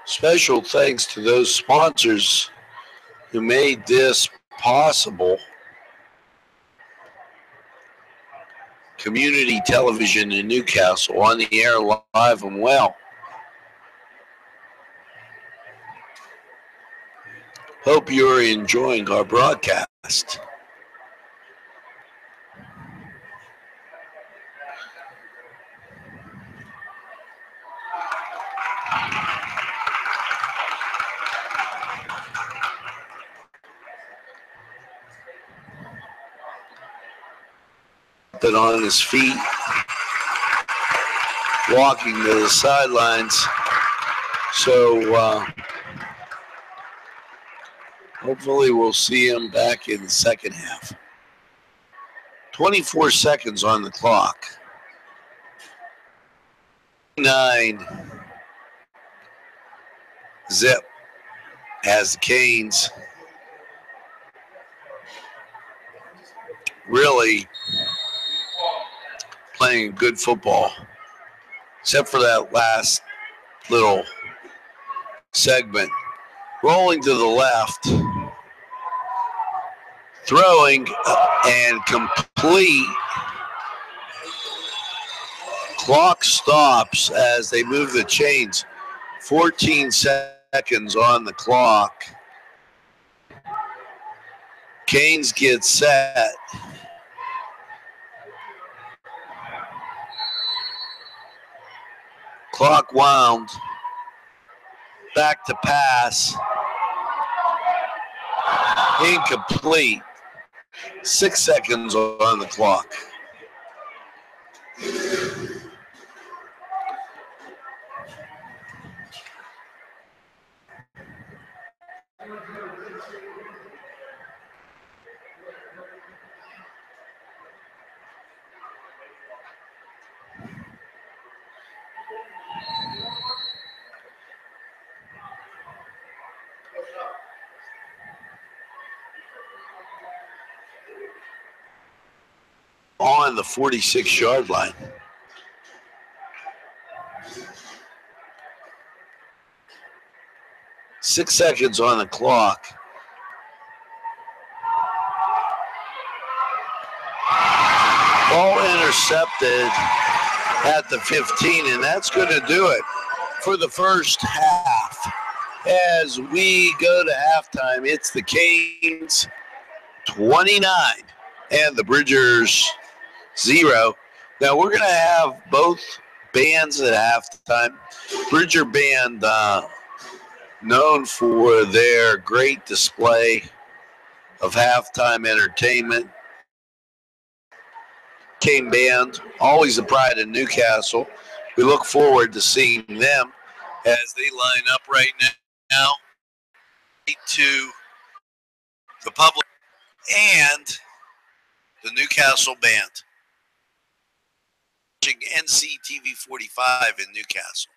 Special thanks to those sponsors who made this possible. Community television in Newcastle, on the air live and well. Hope you're enjoying our broadcast. But on his feet, walking to the sidelines. So hopefully we'll see him back in the second half. 24 seconds on the clock. 9 zip as the Canes really playing good football, except for that last little segment. Rolling to the left, throwing and complete. Clock stops as they move the chains. 14 seconds on the clock. Canes get set. Clock wound. Back to pass. Incomplete. 6 seconds on the clock. On the 46-yard line. Six seconds on the clock. Ball intercepted at the 15, and that's going to do it for the first half. As we go to halftime, it's the Canes 29 and the Bridgers 0. Now we're going to have both bands at halftime. Bridger band known for their great display of halftime entertainment. Cane band, always a pride in Newcastle. We look forward to seeing them as they line up right now to the public and the Newcastle band. NCTV45 in Newcastle.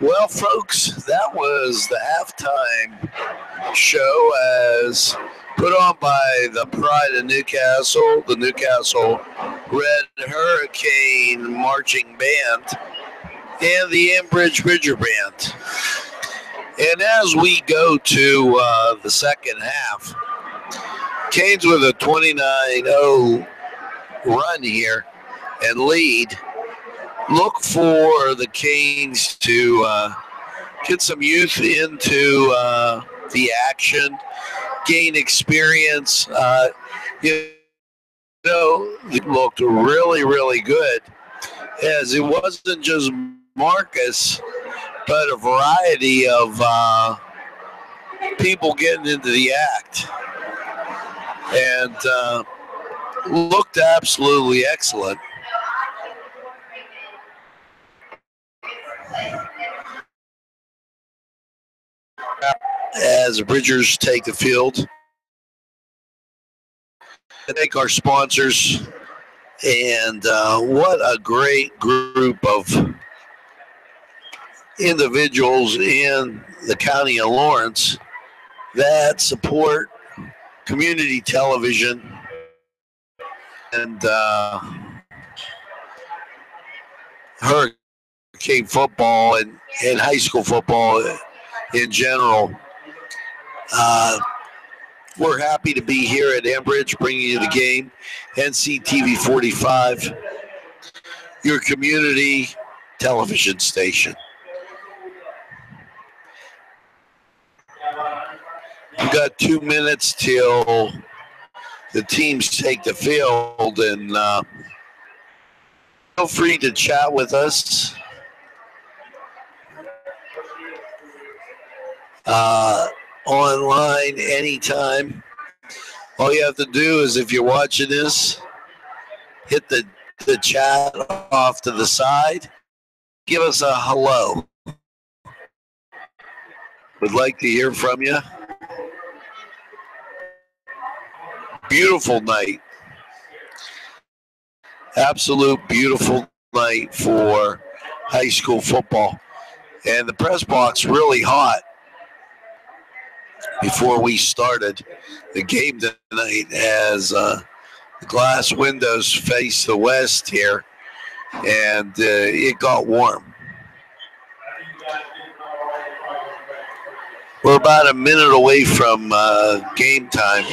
Well, folks, that was the halftime show as put on by the Pride of Newcastle, the Newcastle Red Hurricane Marching Band, and the Ambridge Bridger Band. And as we go to the second half, Canes with a 29-0 run here and lead. Look for the Canes to get some youth into the action, gain experience. It looked really, really good, as it wasn't just Marcus, but a variety of people getting into the act, and looked absolutely excellent. As the Bridgers take the field, I thank our sponsors, and what a great group of individuals in the county of Lawrence that support community television and hurricane football and high school football in general. We're happy to be here at Ambridge, bringing you the game. NCTV45, your community television station. We've got 2 minutes till the teams take the field, and feel free to chat with us. Online anytime. All you have to do is, if you're watching this, hit the chat off to the side. Give us a hello. Would like to hear from you. Beautiful night. Absolute beautiful night for high school football. And the press box really hot before we started the game tonight, as the glass windows face the west here, and it got warm. We're about a minute away from game time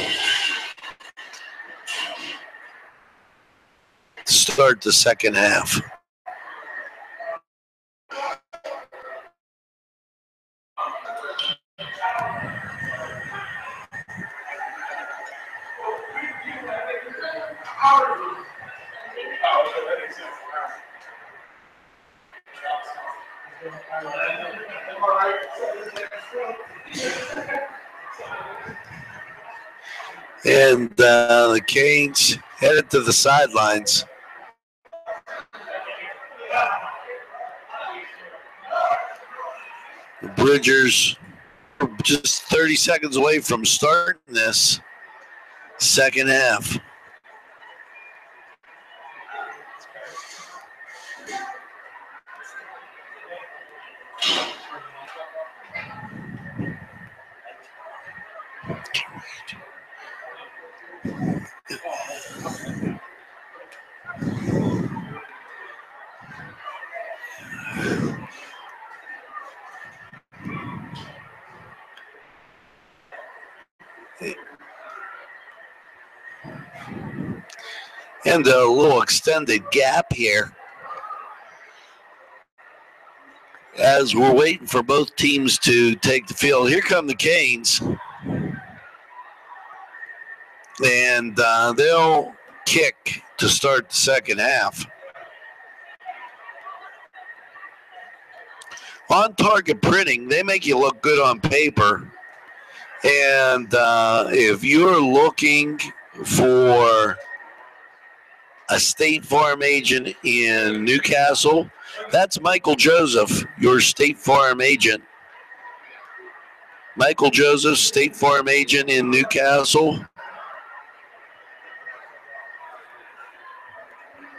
to start the second half. And the Canes headed to the sidelines. The Bridgers just 30 seconds away from starting this second half. And a little extended gap here as we're waiting for both teams to take the field. Here come the Canes. And they'll kick to start the second half. On target printing, they make you look good on paper. And if you're looking for a State Farm agent in Newcastle, that's Michael Joseph, your State Farm agent. Michael Joseph, State Farm agent in Newcastle.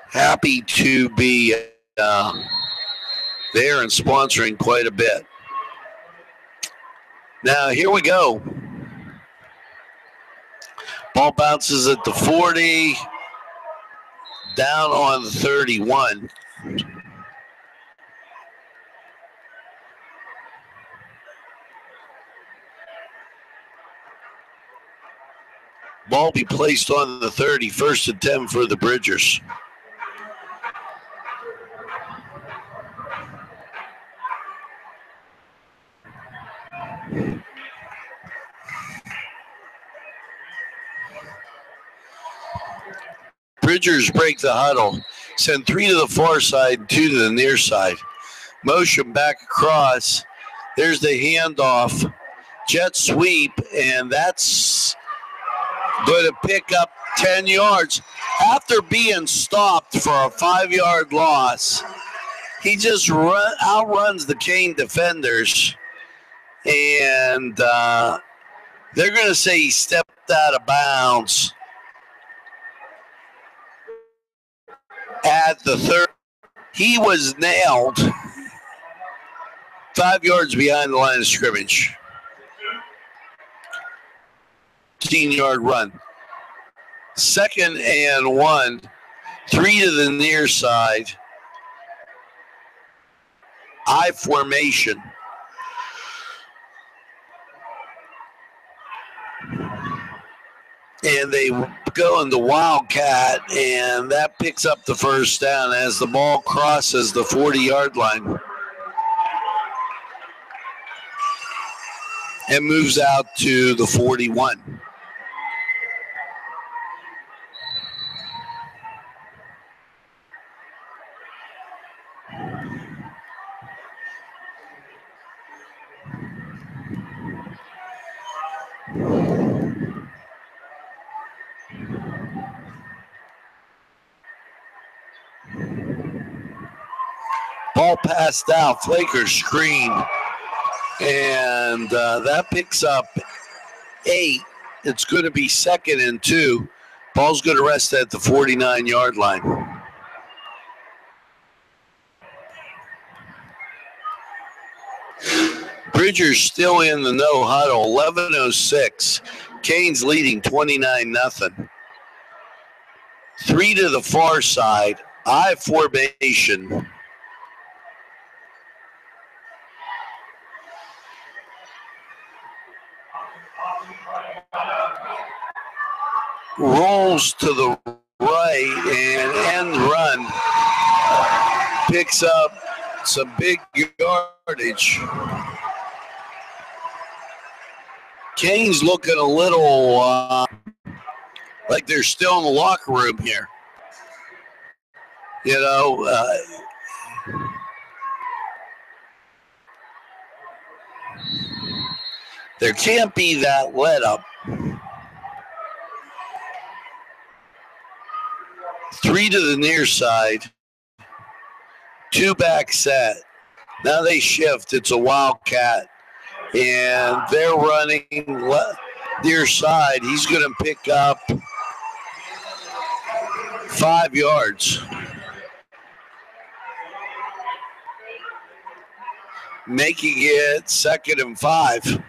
Happy to be there and sponsoring quite a bit. Now, here we go. Ball bounces at the 40, down on the 31. Ball be placed on the 30, first and 10 for the Bridgers. Bridgers break the huddle. Send 3 to the far side, 2 to the near side. Motion back across. There's the handoff. Jet sweep, and that's going to pick up 10 yards. After being stopped for a 5-yard loss, he just outruns the Cane defenders. And they're going to say he stepped out of bounds at the 30. He was nailed 5 yards behind the line of scrimmage. 15-yard run. Second and 1. 3 to the near side. I formation. And they go into Wildcat, and that picks up the first down as the ball crosses the 40-yard line and moves out to the 41. Ball passed out, Flaker screen, and that picks up 8. It's going to be second and 2. Ball's going to rest at the 49-yard line. Bridgers still in the no huddle, 11:06. Canes leading 29-0. 3 to the far side, I formation. Rolls to the right and end run. Picks up some big yardage. Canes looking a little like they're still in the locker room here. You know, there can't be that let up. 3 to the near side. 2 back set. Now they shift. It's a Wildcat. And they're running near side. He's going to pick up 5 yards. Making it second and 5.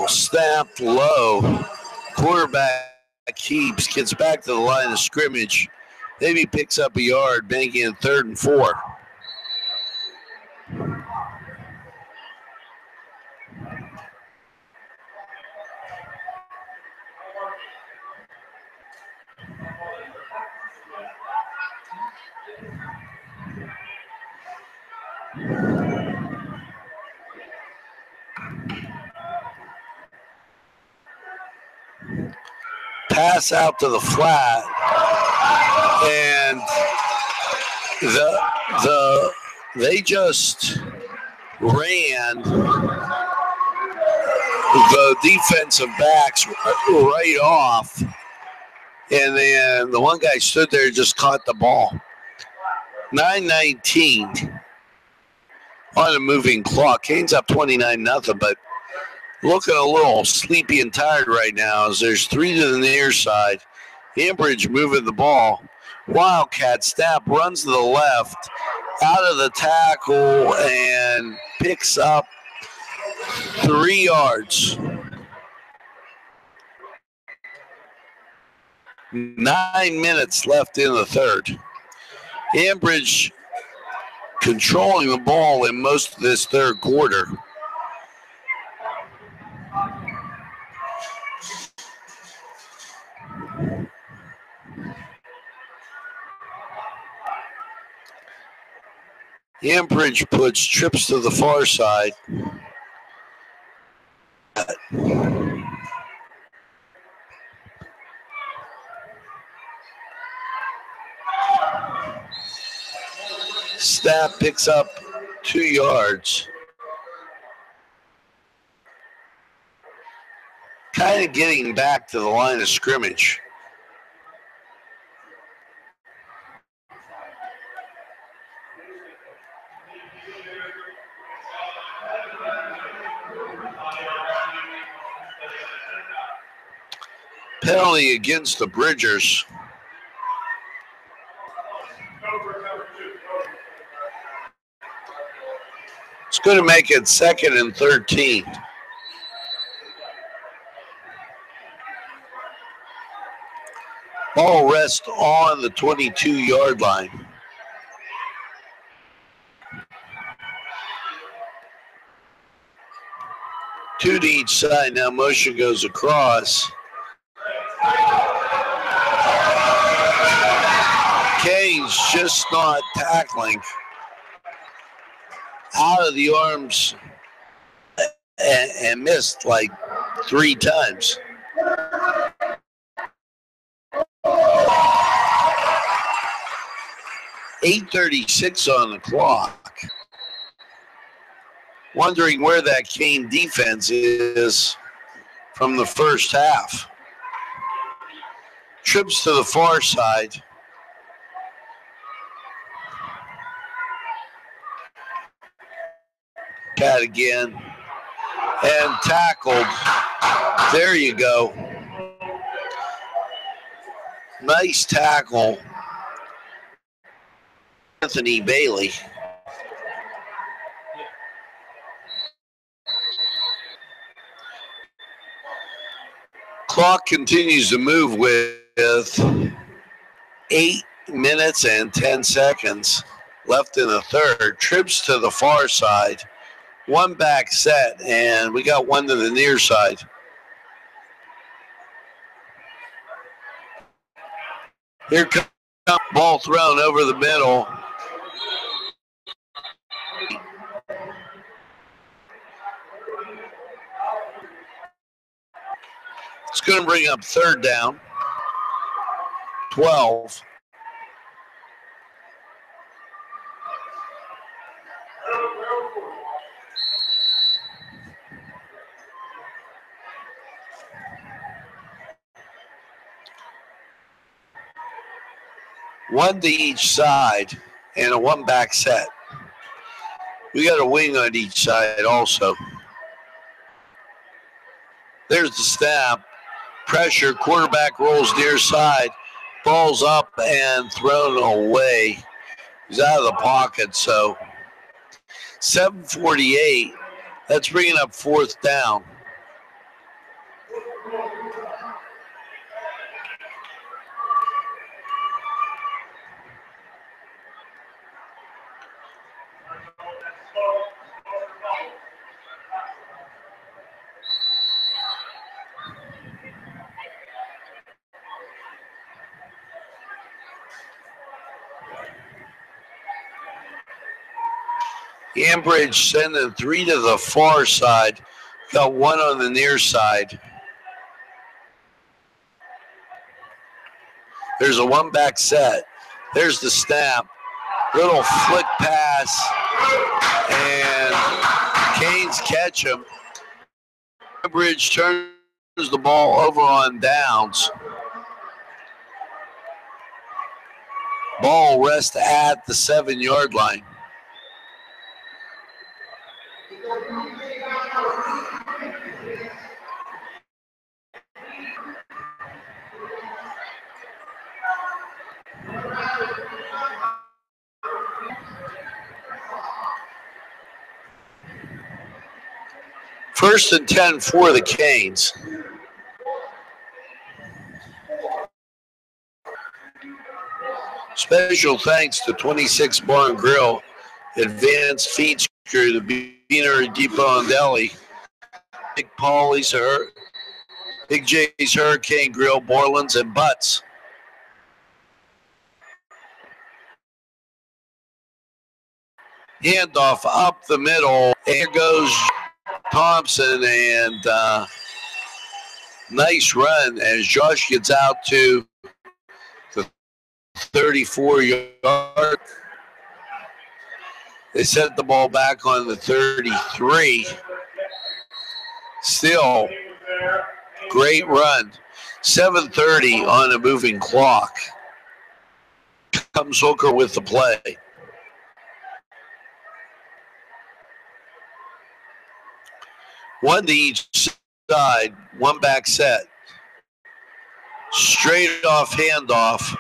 Ball snapped low. Quarterback keeps, gets back to the line of scrimmage. Maybe picks up a yard, making it 3rd and 4. Pass out to the flat, and they just ran the defensive backs right off, and then the one guy stood there and just caught the ball. 9:19 on a moving clock. Canes up 29-0, but looking a little sleepy and tired right now as there's 3 to the near side. Ambridge moving the ball. Wildcat snap, runs to the left, out of the tackle, and picks up 3 yards. 9 minutes left in the third. Ambridge controlling the ball in most of this third quarter. Ambridge puts trips to the far side. Snap picks up 2 yards. Kind of getting back to the line of scrimmage. Penalty against the Bridgers. It's going to make it 2nd and 13. Ball rests on the 22-yard line. Two to each side. Now motion goes across. Canes just not tackling. Out of the arms and missed like 3 times. .836 on the clock. Wondering where that Cane defense is from the first half. Trips to the far side. Cat again. And tackled. There you go. Nice tackle. Anthony Bailey. Clock continues to move with 8 minutes and 10 seconds left in the third. Trips to the far side. 1 back set, and we got 1 to the near side. Here comes ball thrown over the middle. It's going to bring up 3rd down. 12. One to each side and a 1 back set. We got a wing on each side also. There's the snap. Pressure, quarterback rolls near side. Ball's up and thrown away. He's out of the pocket, so 7:48. That's bringing up 4th down. Ambridge sending 3 to the far side. Got 1 on the near side. There's a 1-back set. There's the snap. Little flick pass. And Canes catch him. Ambridge turns the ball over on downs. Ball rests at the 7-yard line. First and 10 for the Canes. Special thanks to 26 Bar and Grill, Advanced Feature, the Beaner Depot and Deli, Big Paulie's, Big J's Hurricane Grill, Borland's, and Butts. Handoff up the middle. There goes Thompson, and nice run as Josh gets out to the 34-yard. They set the ball back on the 33. Still, great run. 7:30 on a moving clock. Comes Hooker with the play. One to each side, 1-back set. Straight off handoff.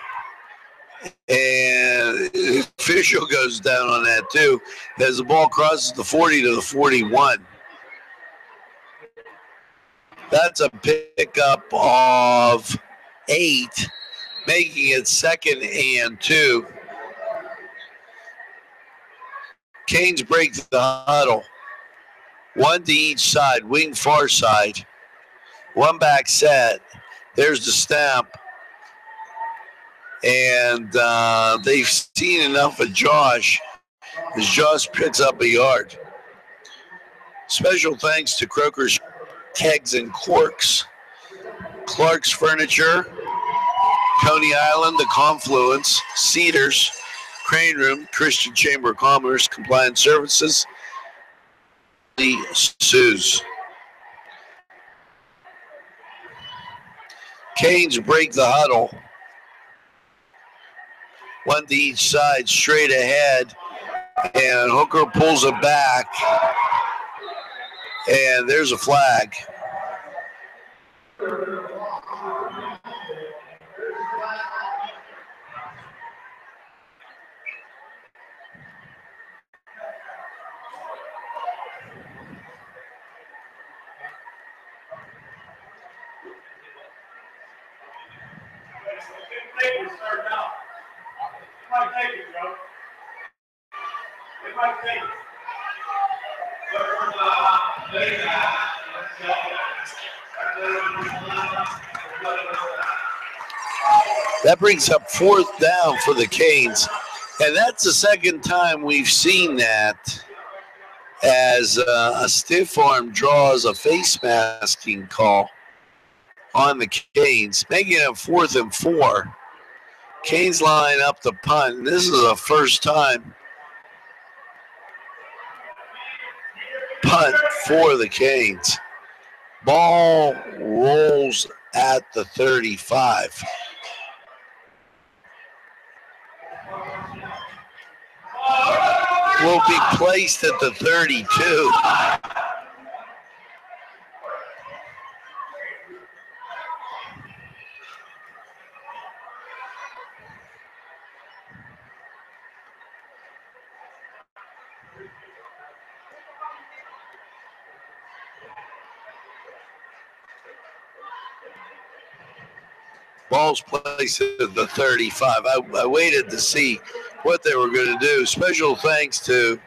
And the official goes down on that too as the ball crosses the 40 to the 41. That's a pickup of 8, making it 2nd and 2. Canes break the huddle. 1 to each side, wing far side. 1-back set. There's the snap. And they've seen enough of Josh as Josh picks up a yard. Special thanks to Croker's Kegs and Corks, Clark's Furniture, Coney Island, The Confluence, Cedars, Crane Room, Christian Chamber of Commerce, Compliance Services, the Sues. Canes break the huddle. 1 to each side, straight ahead, and Hooker pulls it back, and there's a flag. That brings up 4th down for the Canes, and that's the 2nd time we've seen that as a stiff arm draws a face masking call on the Canes, making it 4th and 4. Canes line up the punt, and this is a first time punt for the Canes. Ball rolls at the 35. Will be placed at the 32. Ball's placed at the 35. I waited to see what they were going to do. Special thanks to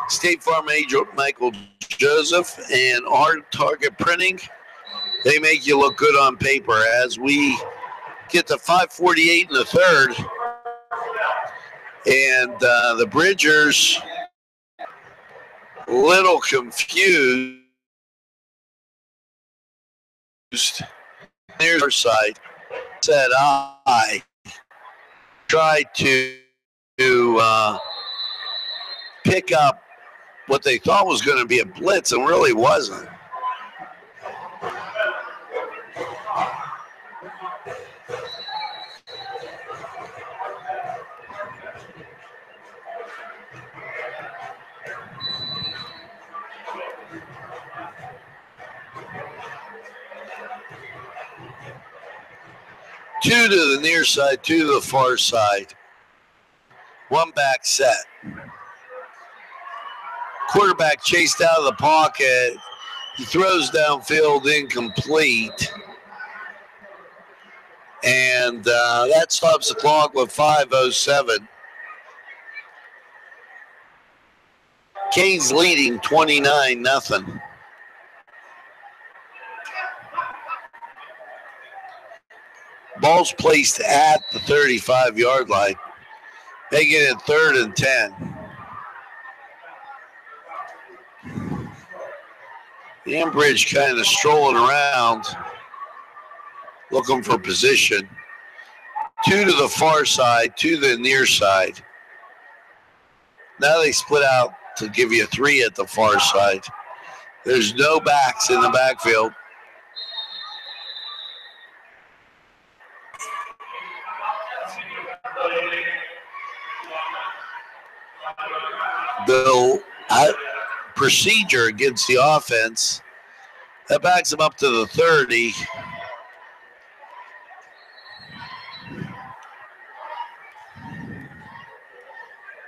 State Farm agent Michael Joseph and Art Target Printing. They make you look good on paper as we get to 5:48 in the 3rd. And the Bridgers little confused. Near our side, said I tried to pick up what they thought was going to be a blitz and really wasn't. Two to the near side, two to the far side. One back set. Quarterback chased out of the pocket. He throws downfield incomplete. And that stops the clock with 5:07. Canes leading 29-0. Ball's placed at the 35-yard line. They get it 3rd and 10. The Ambridge kind of strolling around, looking for position. Two to the far side, two to the near side. Now they split out to give you 3 at the far side. There's no backs in the backfield. The procedure against the offense that backs them up to the 30.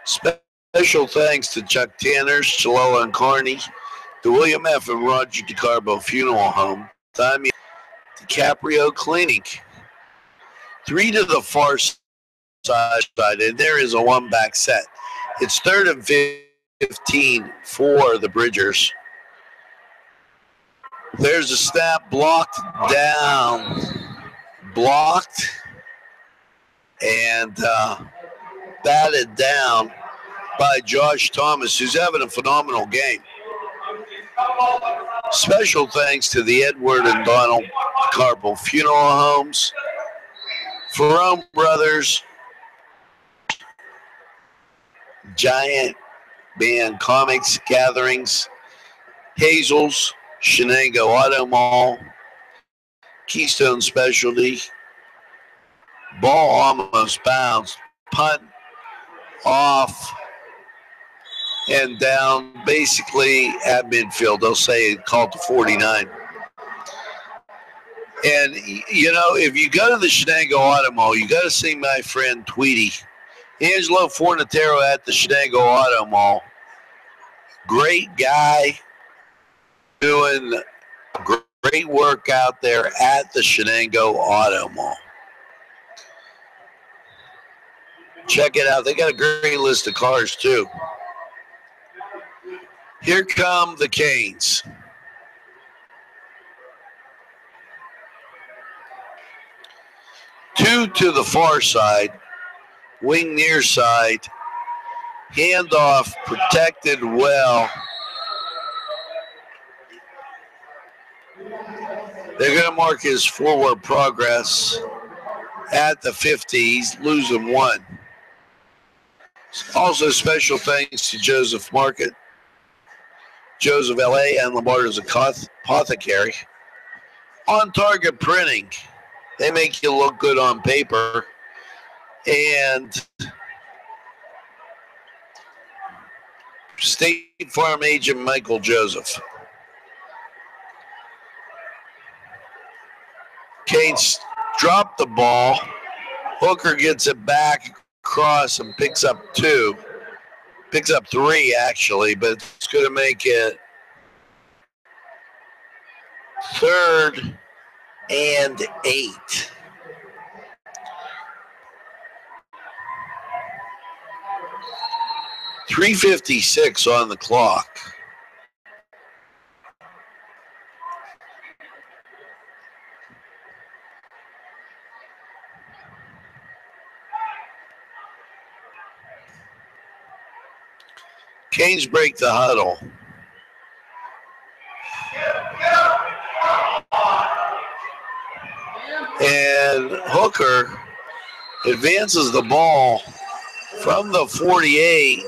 Special thanks to Chuck Tanners, Chalola and Carney, the William F. and Roger DeCarbo Funeral Home, Tommy DiCaprio Clinic. 3 to the far side, and there is a one-back set. It's 3rd and 15 for the Bridgers. There's a snap, blocked down, blocked, and batted down by Josh Thomas, who's having a phenomenal game. Special thanks to the Edward and Donald Carpel Funeral Homes, Ferrone Brothers, Giant Band Comics Gatherings, Hazel's, Shenango Auto Mall, Keystone Specialty. Ball almost bounced, punt off and down, basically at midfield. They'll say call to 49. And, you know, if you go to the Shenango Auto Mall, you got to see my friend Tweety. Angelo Fornatero at the Shenango Auto Mall. Great guy, doing great work out there at the Shenango Auto Mall. Check it out. They got a great list of cars, too. Here come the Canes. Two to the far side, wing near side, handoff protected well. They're going to mark his forward progress at the 50. He's losing 1. Also, special thanks to Joseph Market, Joseph L.A., and Lamar's Apothecary. On Target Printing. They make you look good on paper. And State Farm agent Michael Joseph. Canes drop the ball. Hooker gets it back across and picks up 2. Picks up 3, actually, but it's going to make it 3rd and 8. .356 on the clock. Canes break the huddle. Hooker advances the ball from the 48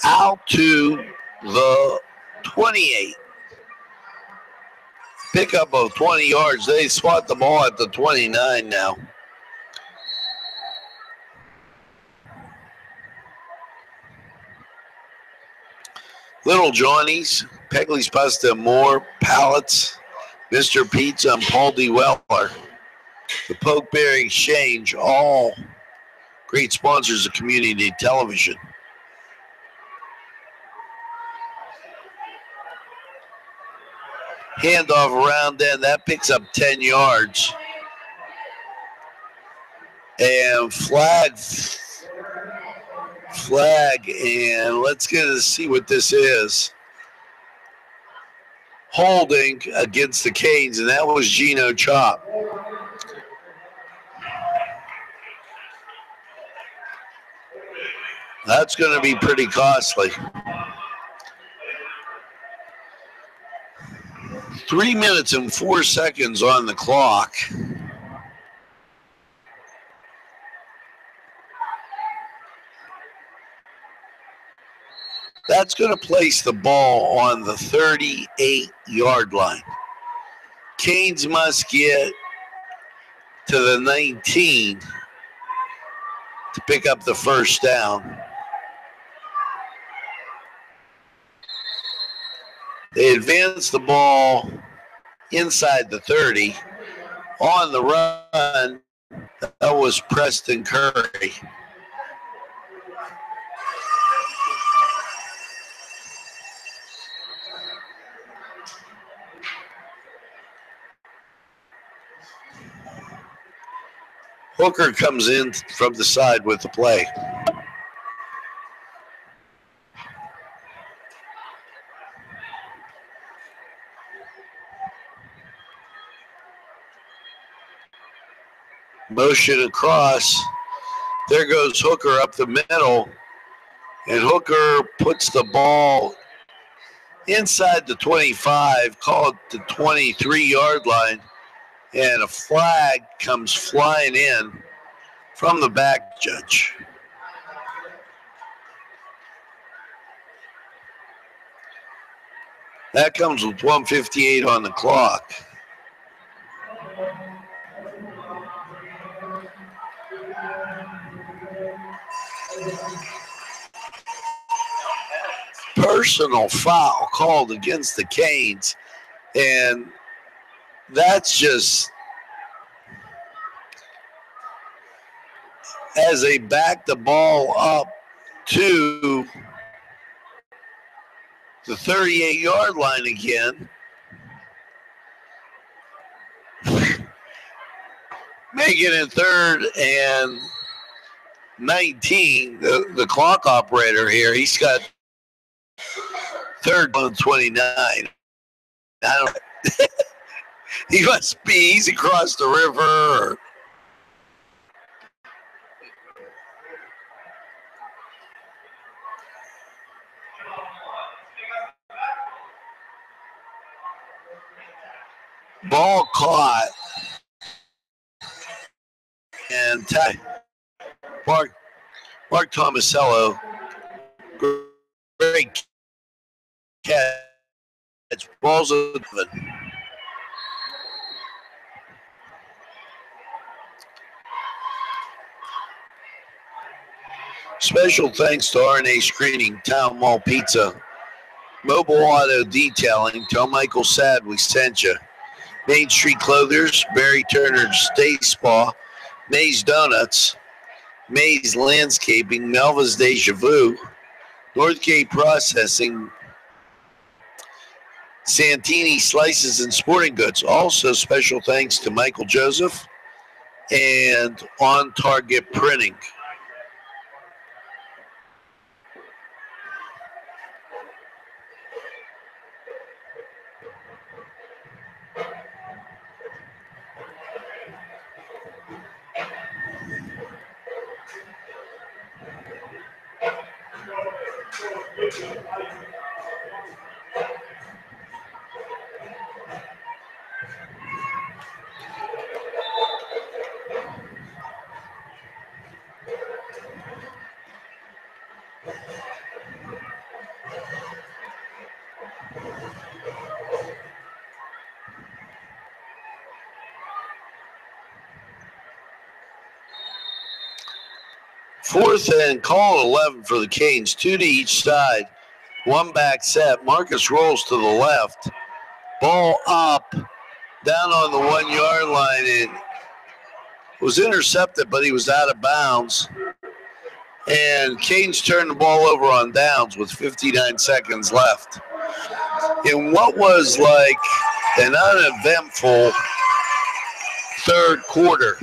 out to the 28. Pickup of 20 yards. They spot the ball at the 29 now. Little Johnny's, Pegley's Pasta More, Pallets, Mr. Pizza, and Paul D. Weller. The Pokeberry Exchange, all great sponsors of community television. Handoff around then, that picks up 10 yards. And flag, and let's get to see what this is. Holding against the Canes, and that was Gino Chop. That's going to be pretty costly. 3 minutes and 4 seconds on the clock. That's going to place the ball on the 38-yard line. Canes must get to the 19 to pick up the first down. They advance the ball inside the 30. On the run, that was Preston Curry. Hooker comes in from the side with the play. Motion across. There goes Hooker up the middle. And Hooker puts the ball inside the 25, called the 23-yard line. And a flag comes flying in from the back judge. That comes with 1:58 on the clock. Personal foul called against the Canes, and that's just as they back the ball up to the 38-yard line again. Making it 3rd and 19. The clock operator here, he's got 3rd and 29. I don't. He must be. He's across the river. Ball caught. And Mark Tomasello, great catch. Ball's open. Special thanks to RNA Screening, Town Mall Pizza, Mobile Auto Detailing. Tell Michael Sad we sent you. Main Street Clothers, Barry Turner State Spa, Maze Donuts, Maze Landscaping, Melva's Deja Vu, Northgate Processing, Santini Slices and Sporting Goods. Also special thanks to Michael Joseph and On Target Printing. Fourth and call 11 for the Canes, 2 to each side. One back set. Marcus rolls to the left. Ball up, down on the 1 yard line. It was intercepted, but he was out of bounds. And Canes turned the ball over on downs with 59 seconds left. In what was like an uneventful third quarter.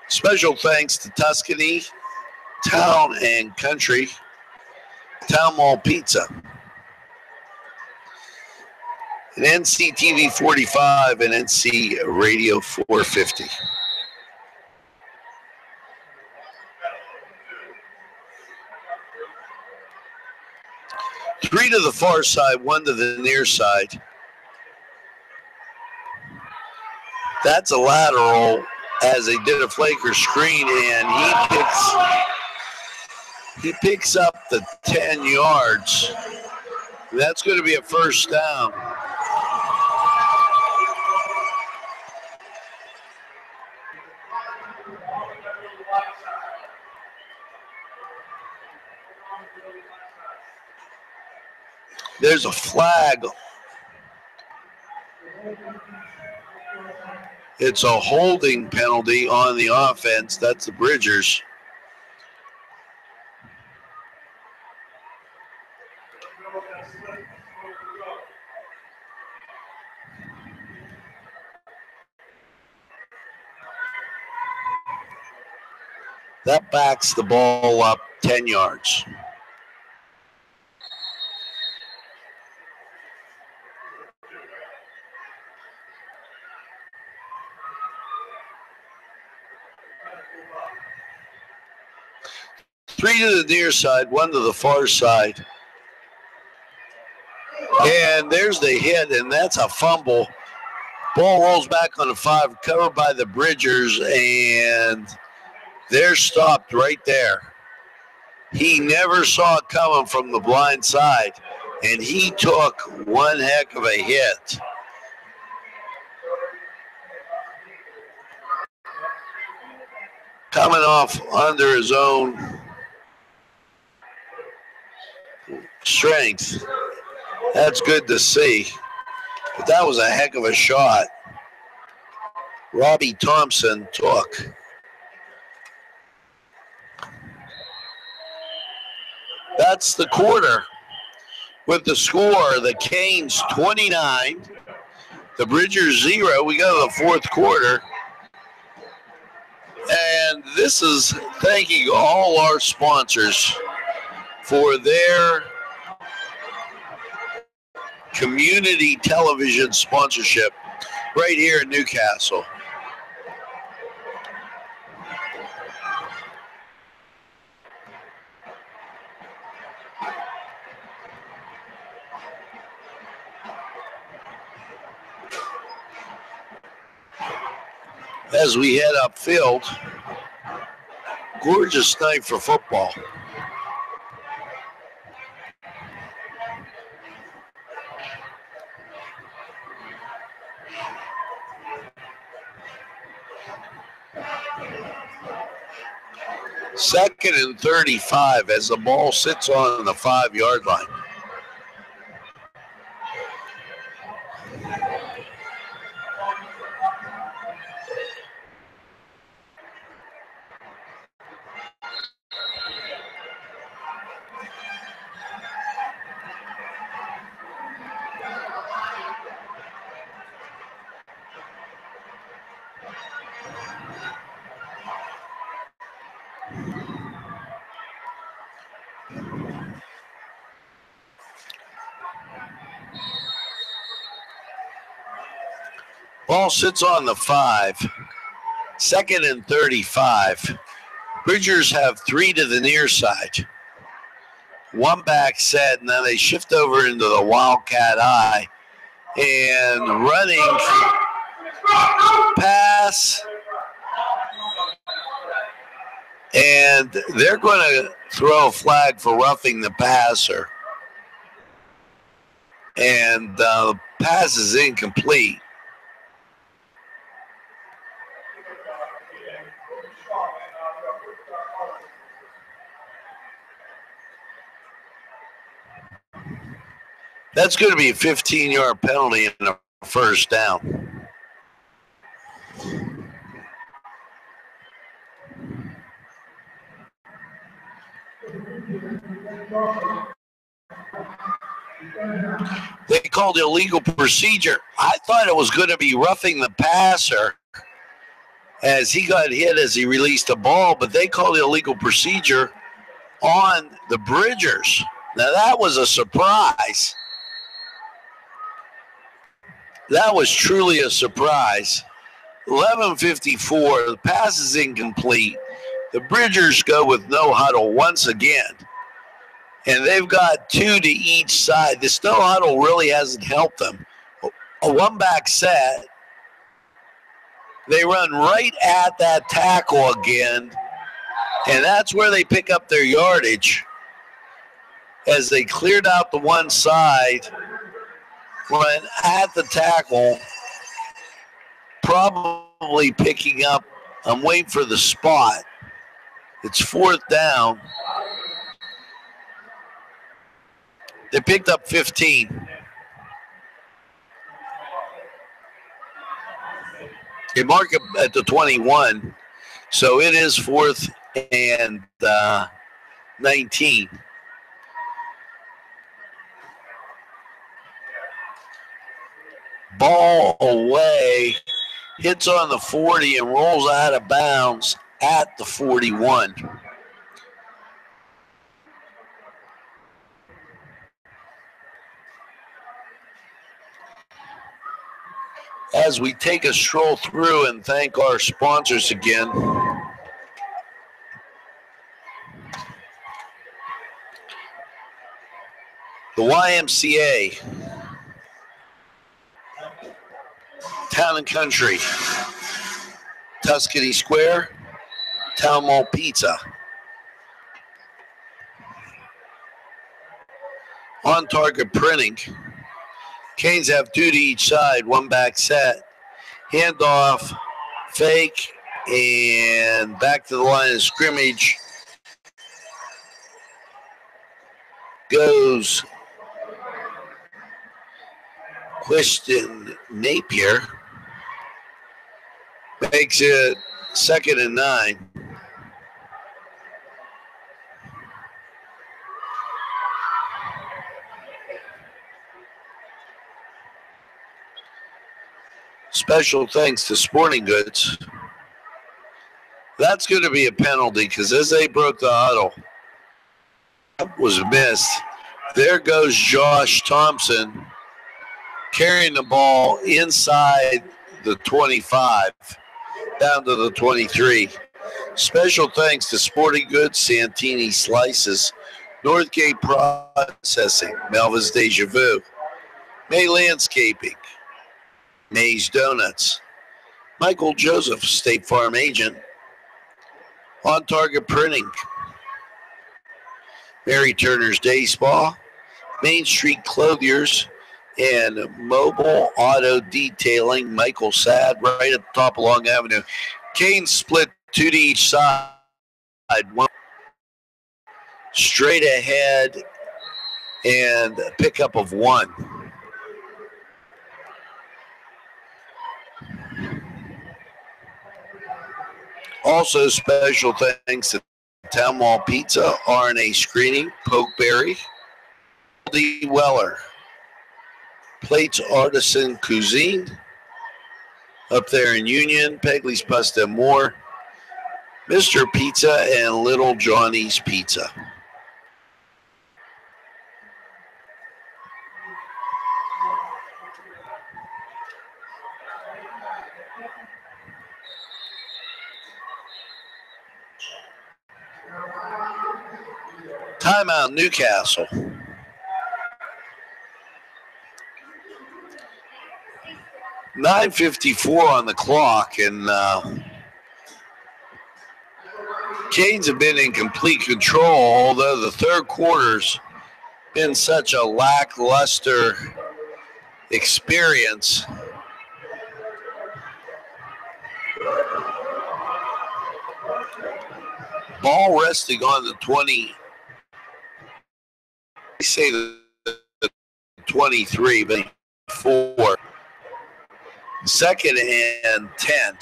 Special thanks to Tuscany, Town and Country, Town Mall Pizza, and NCTV45 and NC Radio 450. Three to the far side, one to the near side. That's a lateral as they did a flaker screen, and he picks up the 10 yards. That's going to be a first down. There's a flag. It's a holding penalty on the offense. That's the Bridgers. That backs the ball up 10 yards. Three to the near side, one to the far side. And there's the hit, and that's a fumble. Ball rolls back on the 5, covered by the Bridgers, and they're stopped right there. He never saw it coming from the blind side, and he took one heck of a hit. Coming off under his own strength. That's good to see. But that was a heck of a shot. Robbie Thompson took. That's the quarter. With the score, the Canes 29, the Bridgers 0. We go to the fourth quarter. And this is thanking all our sponsors for their community television sponsorship right here in Newcastle. As we head upfield, gorgeous night for football. Second and 35 as the ball sits on the 5-yard line. Ball sits on the 5. Second and 35. Bridgers have 3 to the near side. One back set, and then they shift over into the Wildcat eye. And running pass And they're going to throw a flag for roughing the passer. And the pass is incomplete. That's going to be a 15-yard penalty and a first down. They called illegal procedure. I thought it was going to be roughing the passer as he got hit as he released the ball, but they called illegal procedure on the Bridgers. Now, that was a surprise. That was truly a surprise. 11:54, the pass is incomplete. The Bridgers go with no huddle once again. And they've got two to each side. This no huddle really hasn't helped them. A one-back set. They run right at that tackle again. And that's where they pick up their yardage. As they cleared out the one side, run at the tackle, probably picking up. I'm waiting for the spot. It's fourth down. They picked up 15. They mark it at the 21, so it is fourth and 19. Ball away, hits on the 40 and rolls out of bounds at the 41. As we take a stroll through and thank our sponsors again. The YMCA, Town and Country, Tuscany Square, Town Mall Pizza, On Target Printing. Canes have two to each side, one back set, handoff, fake, and back to the line of scrimmage goes Christian Napier. Makes it 2nd and 9. Special thanks to Sporting Goods. That's going to be a penalty because as they broke the huddle, that was missed. There goes Josh Thompson carrying the ball inside the 25 down to the 23. Special thanks to Sporting Goods, Santini Slices, Northgate Processing, Melva's Deja Vu, May Landscaping, May's Donuts, Michael Joseph, State Farm Agent, On Target Printing, Mary Turner's Day Spa, Main Street Clothiers, and Mobile Auto Detailing, Michael Sad, right at the top of Long Avenue. Canes split two to each side, one straight ahead, and a pickup of one. Also, special thanks to Town Mall Pizza, RNA Screening, Pokeberry, D. Weller, Plates Artisan Cuisine, up there in Union, Pegley's Pasta and More, Mr. Pizza, and Little Johnny's Pizza. Timeout, Newcastle. .954 on the clock, and Canes have been in complete control, although the third quarter's been such a lackluster experience. Ball resting on the 20. I say the 23, but 4. Second and 10.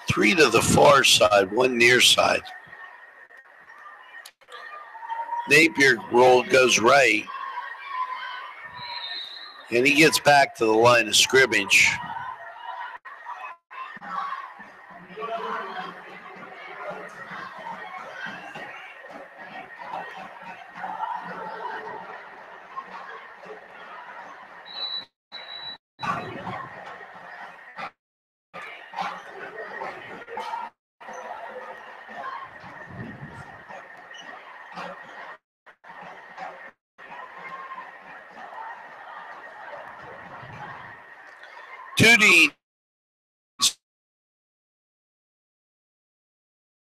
Three to the far side, one near side. Napier roll goes right, and he gets back to the line of scrimmage. Tootie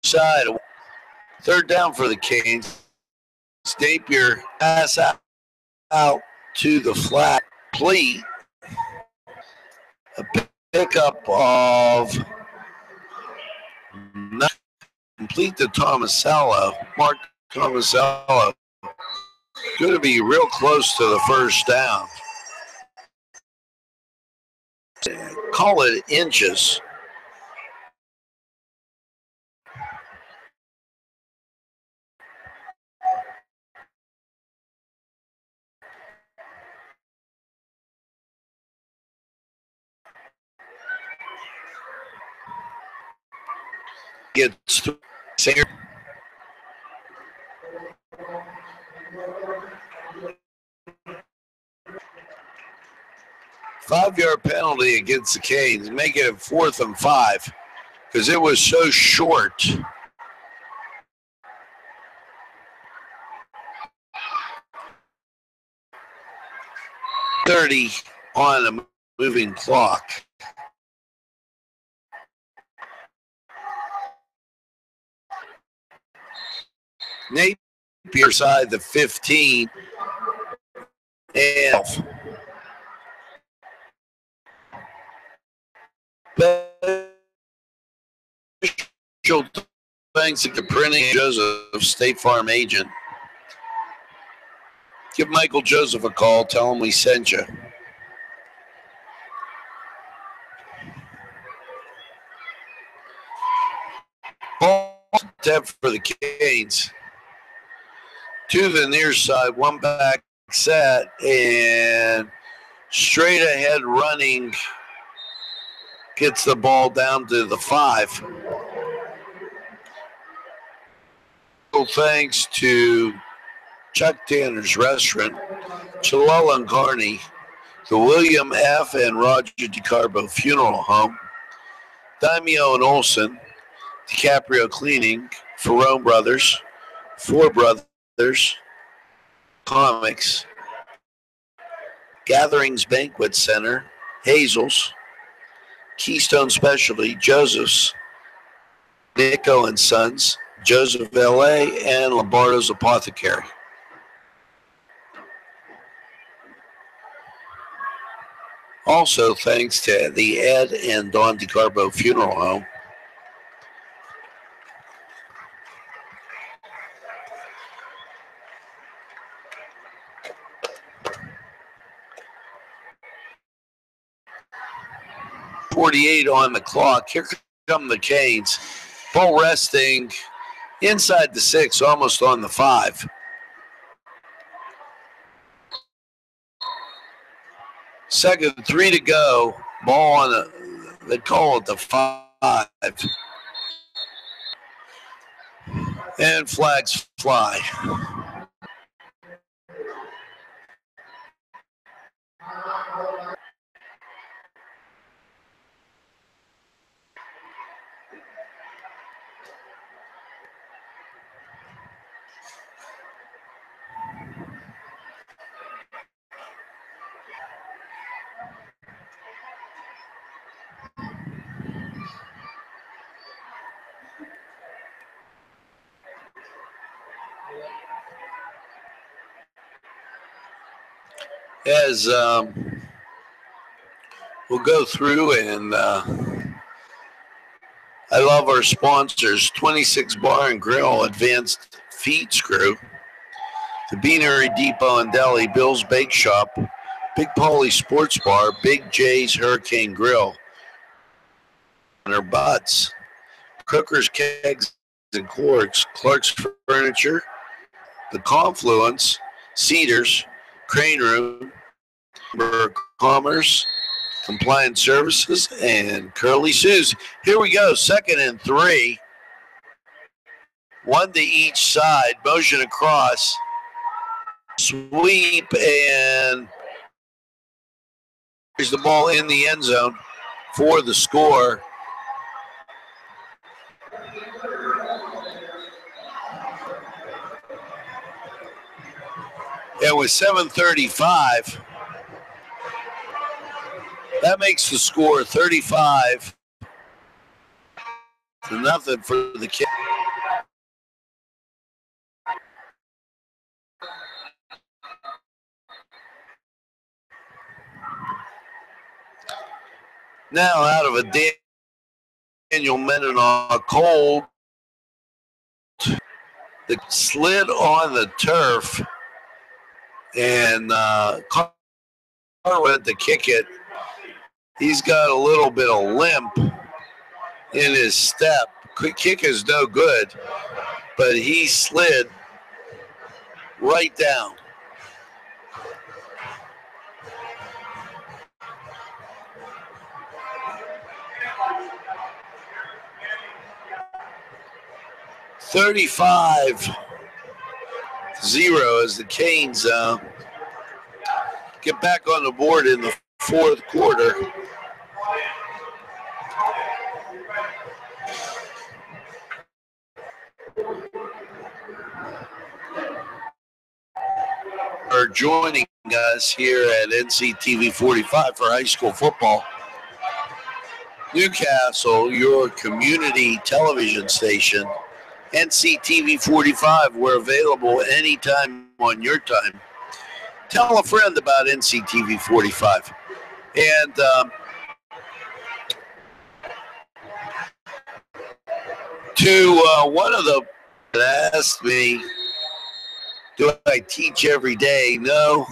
side, third down for the Canes. Napier pass out to the flat plea. A pickup of not complete to Tomasello. Mark Tomasello going to be real close to the first down. Call it inches. Gets through. 5-yard penalty against the Canes, making it 4th and 5 because it was so short. .30 on a moving clock. Napier side the 15 and special thanks to Caprini Joseph, State Farm agent. Give Michael Joseph a call. Tell him we sent you. Ball for the Canes. To the near side, one back set, and straight ahead running gets the ball down to the 5. Thanks to Chuck Tanner's Restaurant, Chalala and Carney, the William F. and Roger DeCarbo Funeral Home, Daimio and Olson, DiCaprio Cleaning, Ferrone Brothers, Four Brothers, Comics, Gatherings Banquet Center, Hazel's, Keystone Specialty, Joseph's, Nico and Sons, Joseph L.A., and Lombardo's Apothecary. Also, thanks to the Ed and Dawn DeCarbo Funeral Home. .48 on the clock. Here come the Canes. Ball resting inside the 6, almost on the 5. Second, 3 to go. Ball on they call it the 5. And flags fly. as we'll go through and I love our sponsors, 26 Bar and Grill, Advanced Feed Screw, the Beanery Depot and Deli, Bill's Bake Shop, Big Paulie Sports Bar, Big J's Hurricane Grill, and our butts, Cookers, Kegs, and Corks, Clark's Furniture, The Confluence, Cedars, Crane Room, Commerce, Compliance Services, and Curly Sue's. Here we go, 2nd and 3. 1 to each side, motion across, sweep, and there's the ball in the end zone for the score. And with 7:35, that makes the score 35-0 for the Kick. Now out of a Daniel Meninoff cold, the slid on the turf, and Carr went to kick it. He's got a little bit of limp in his step. Quick kick is no good, but he slid right down. $35-0 as the Canes get back on the board in the 4th quarter. Are joining us here at NCTV45 for high school football. Newcastle, your community television station. NCTV45, we're available anytime on your time. Tell a friend about NCTV45. And to one of them that asked me, do I teach every day? No.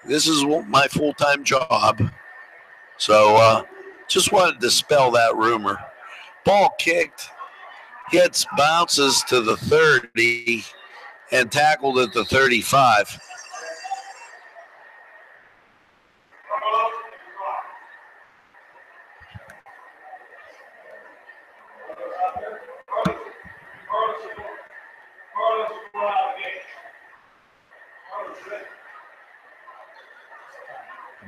This is my full-time job. So just wanted to dispel that rumor. Ball kicked, gets bounces to the 30 and tackled at the 35.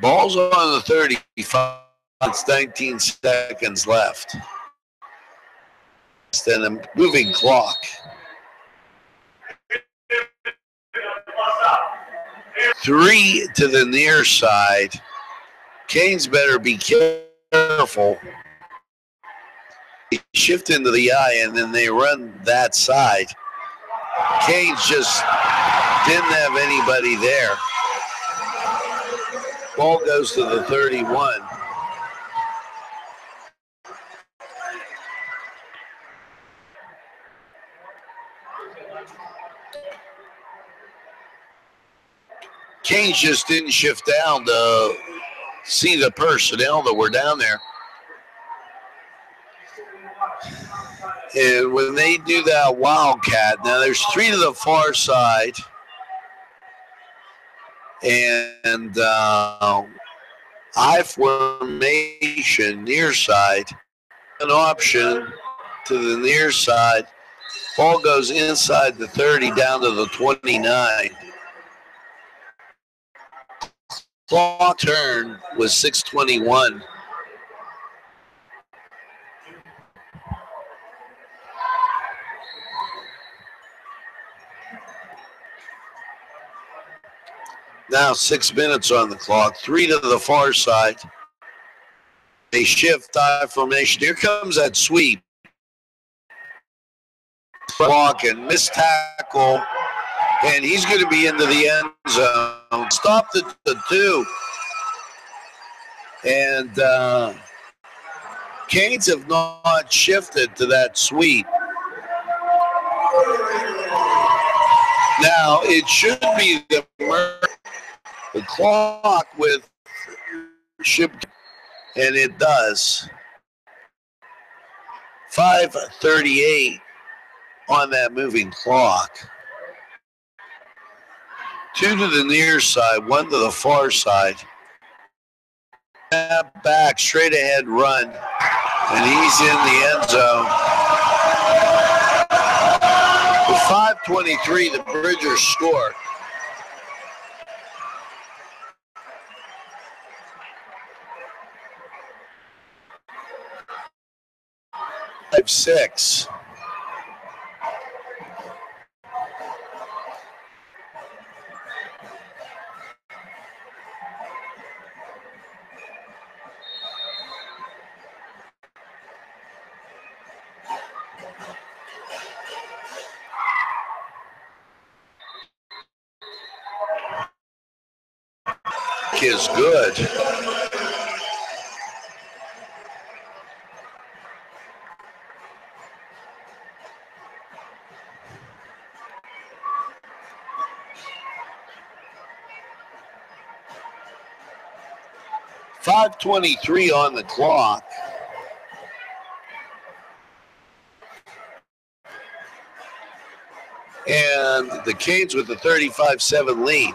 Ball's on the 35. It's 19 seconds left. Then a moving clock. 3 to the near side. Canes better be careful. They shift into the eye and then they run that side. Canes just didn't have anybody there. Ball goes to the 31. Canes just didn't shift down to see the personnel that were down there. And when they do that wildcat, now there's 3 to the far side. And I formation near side, an option to the near side. Ball goes inside the 30 down to the 29. Clock turn was 6:21. Now 6 minutes on the clock, 3 to the far side. They shift I formation. Here comes that sweep. Block and missed tackle And he's going to be into the end zone. Stopped at the 2. And Canes have not shifted to that sweep. Now, it should be the clock with ship, and it does. 5:38 on that moving clock. 2 to the near side, 1 to the far side. Back, straight ahead run, and he's in the end zone. With 5:23, the Bridgers score. Six. Is good. .523 on the clock. And the Canes with the 35-7 lead.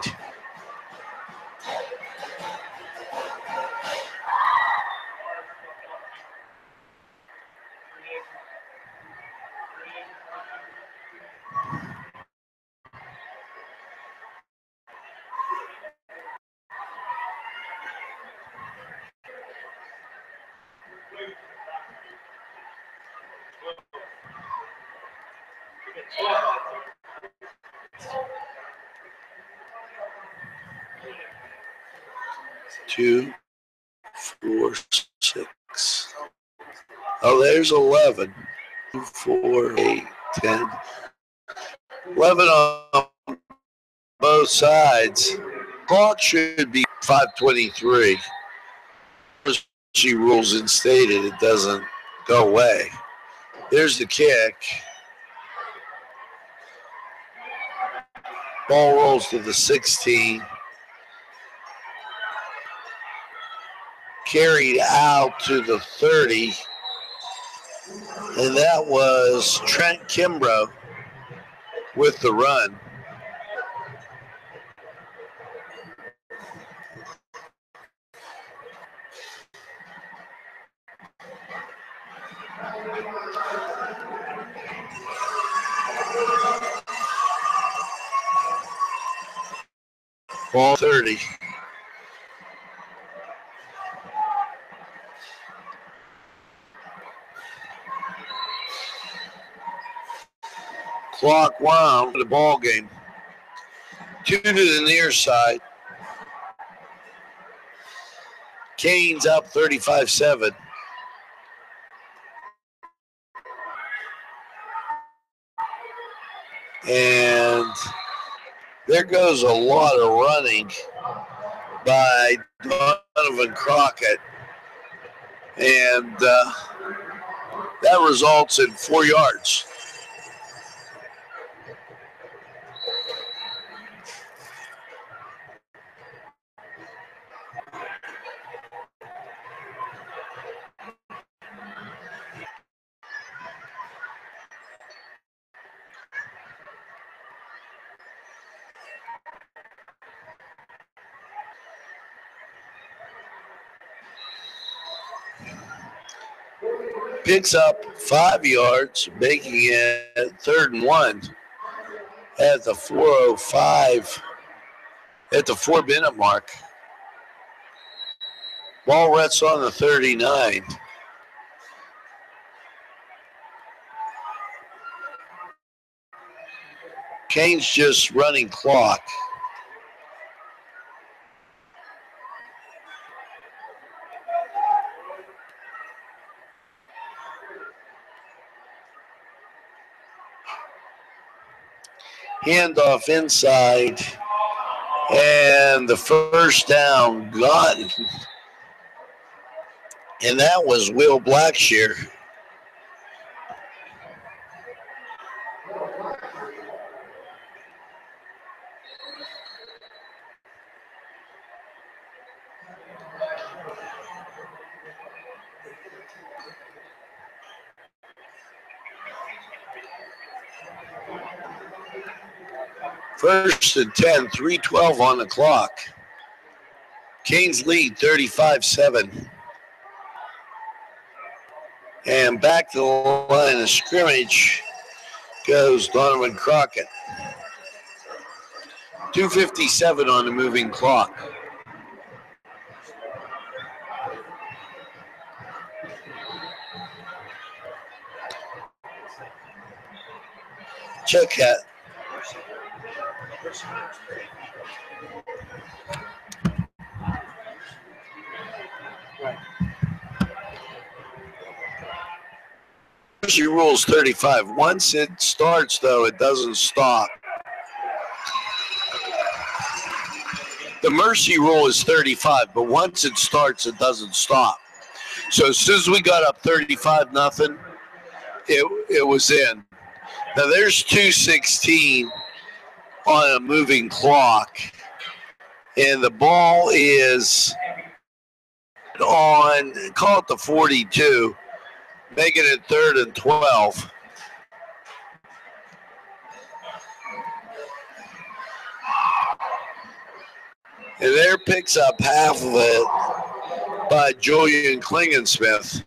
Two, 4, 6. Oh, there's 11. 2, 4, 8, 10. 11 on both sides. Clock should be 5:23. She rules instated. It doesn't go away. There's the kick. Ball rolls to the 16. Carried out to the 30. And that was Trent Kimbrough with the run. Ball 30. Clock wound for the ball game. 2 to the near side. Canes up 35-7. And there goes a lot of running by Donovan Crockett. And that results in 4 yards. Picks up 5 yards, making it 3rd and 1 at the 4:05, at the 4-minute mark. Ball rests on the 39. Canes just running clock. Handoff inside. And the first down gotten. And that was Will Blackshear. First and 10, 3:12 on the clock. Canes lead 35-7. And back to the line of scrimmage goes Donovan Crockett. 2:57 on the moving clock. Check that. Mercy rules 35. Once it starts, though, it doesn't stop. The mercy rule is 35, but once it starts, it doesn't stop. So as soon as we got up 35-0, it was in. Now there's 2:16 on a moving clock, and the ball is on, call it the 42, making it 3rd and 12. And there picks up half of it by Julian Klingensmith.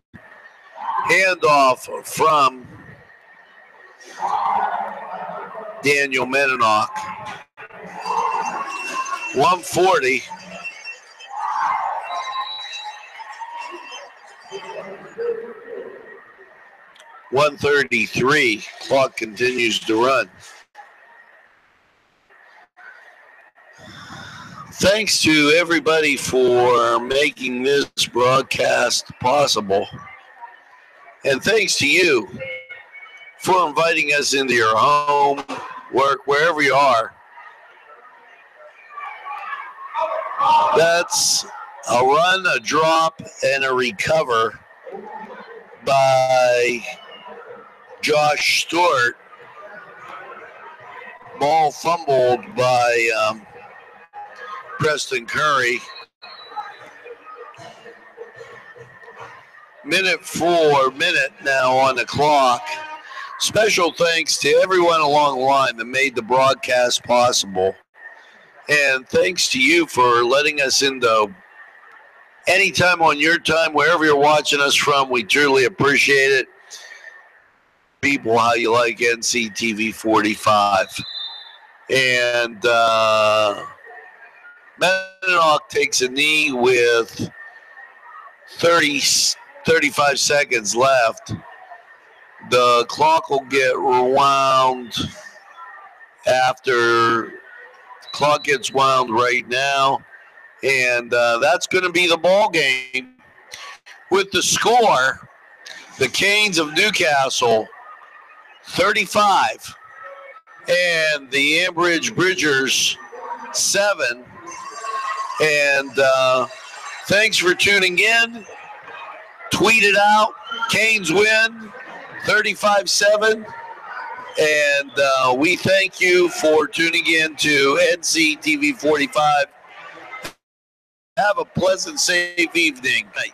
Handoff from Daniel Meninock. 140. .133. Clock continues to run. Thanks to everybody for making this broadcast possible. And thanks to you for inviting us into your home, work, wherever you are. That's a run, a drop, and a recover by Josh Stewart. Ball fumbled by Preston Curry. Minute now on the clock. Special thanks to everyone along the line that made the broadcast possible. And thanks to you for letting us into anytime on your time, wherever you're watching us from. We truly appreciate it. People, how you like NCTV45. And Meninock takes a knee with 35 seconds left. The clock will get rewound after the clock gets wound right now. And that's going to be the ball game with the score. The Canes of Newcastle 35 and the Ambridge Bridgers 7. And thanks for tuning in. Tweet it out. Canes win 35-7. And we thank you for tuning in to NCTV45. Have a pleasant, safe evening. Night.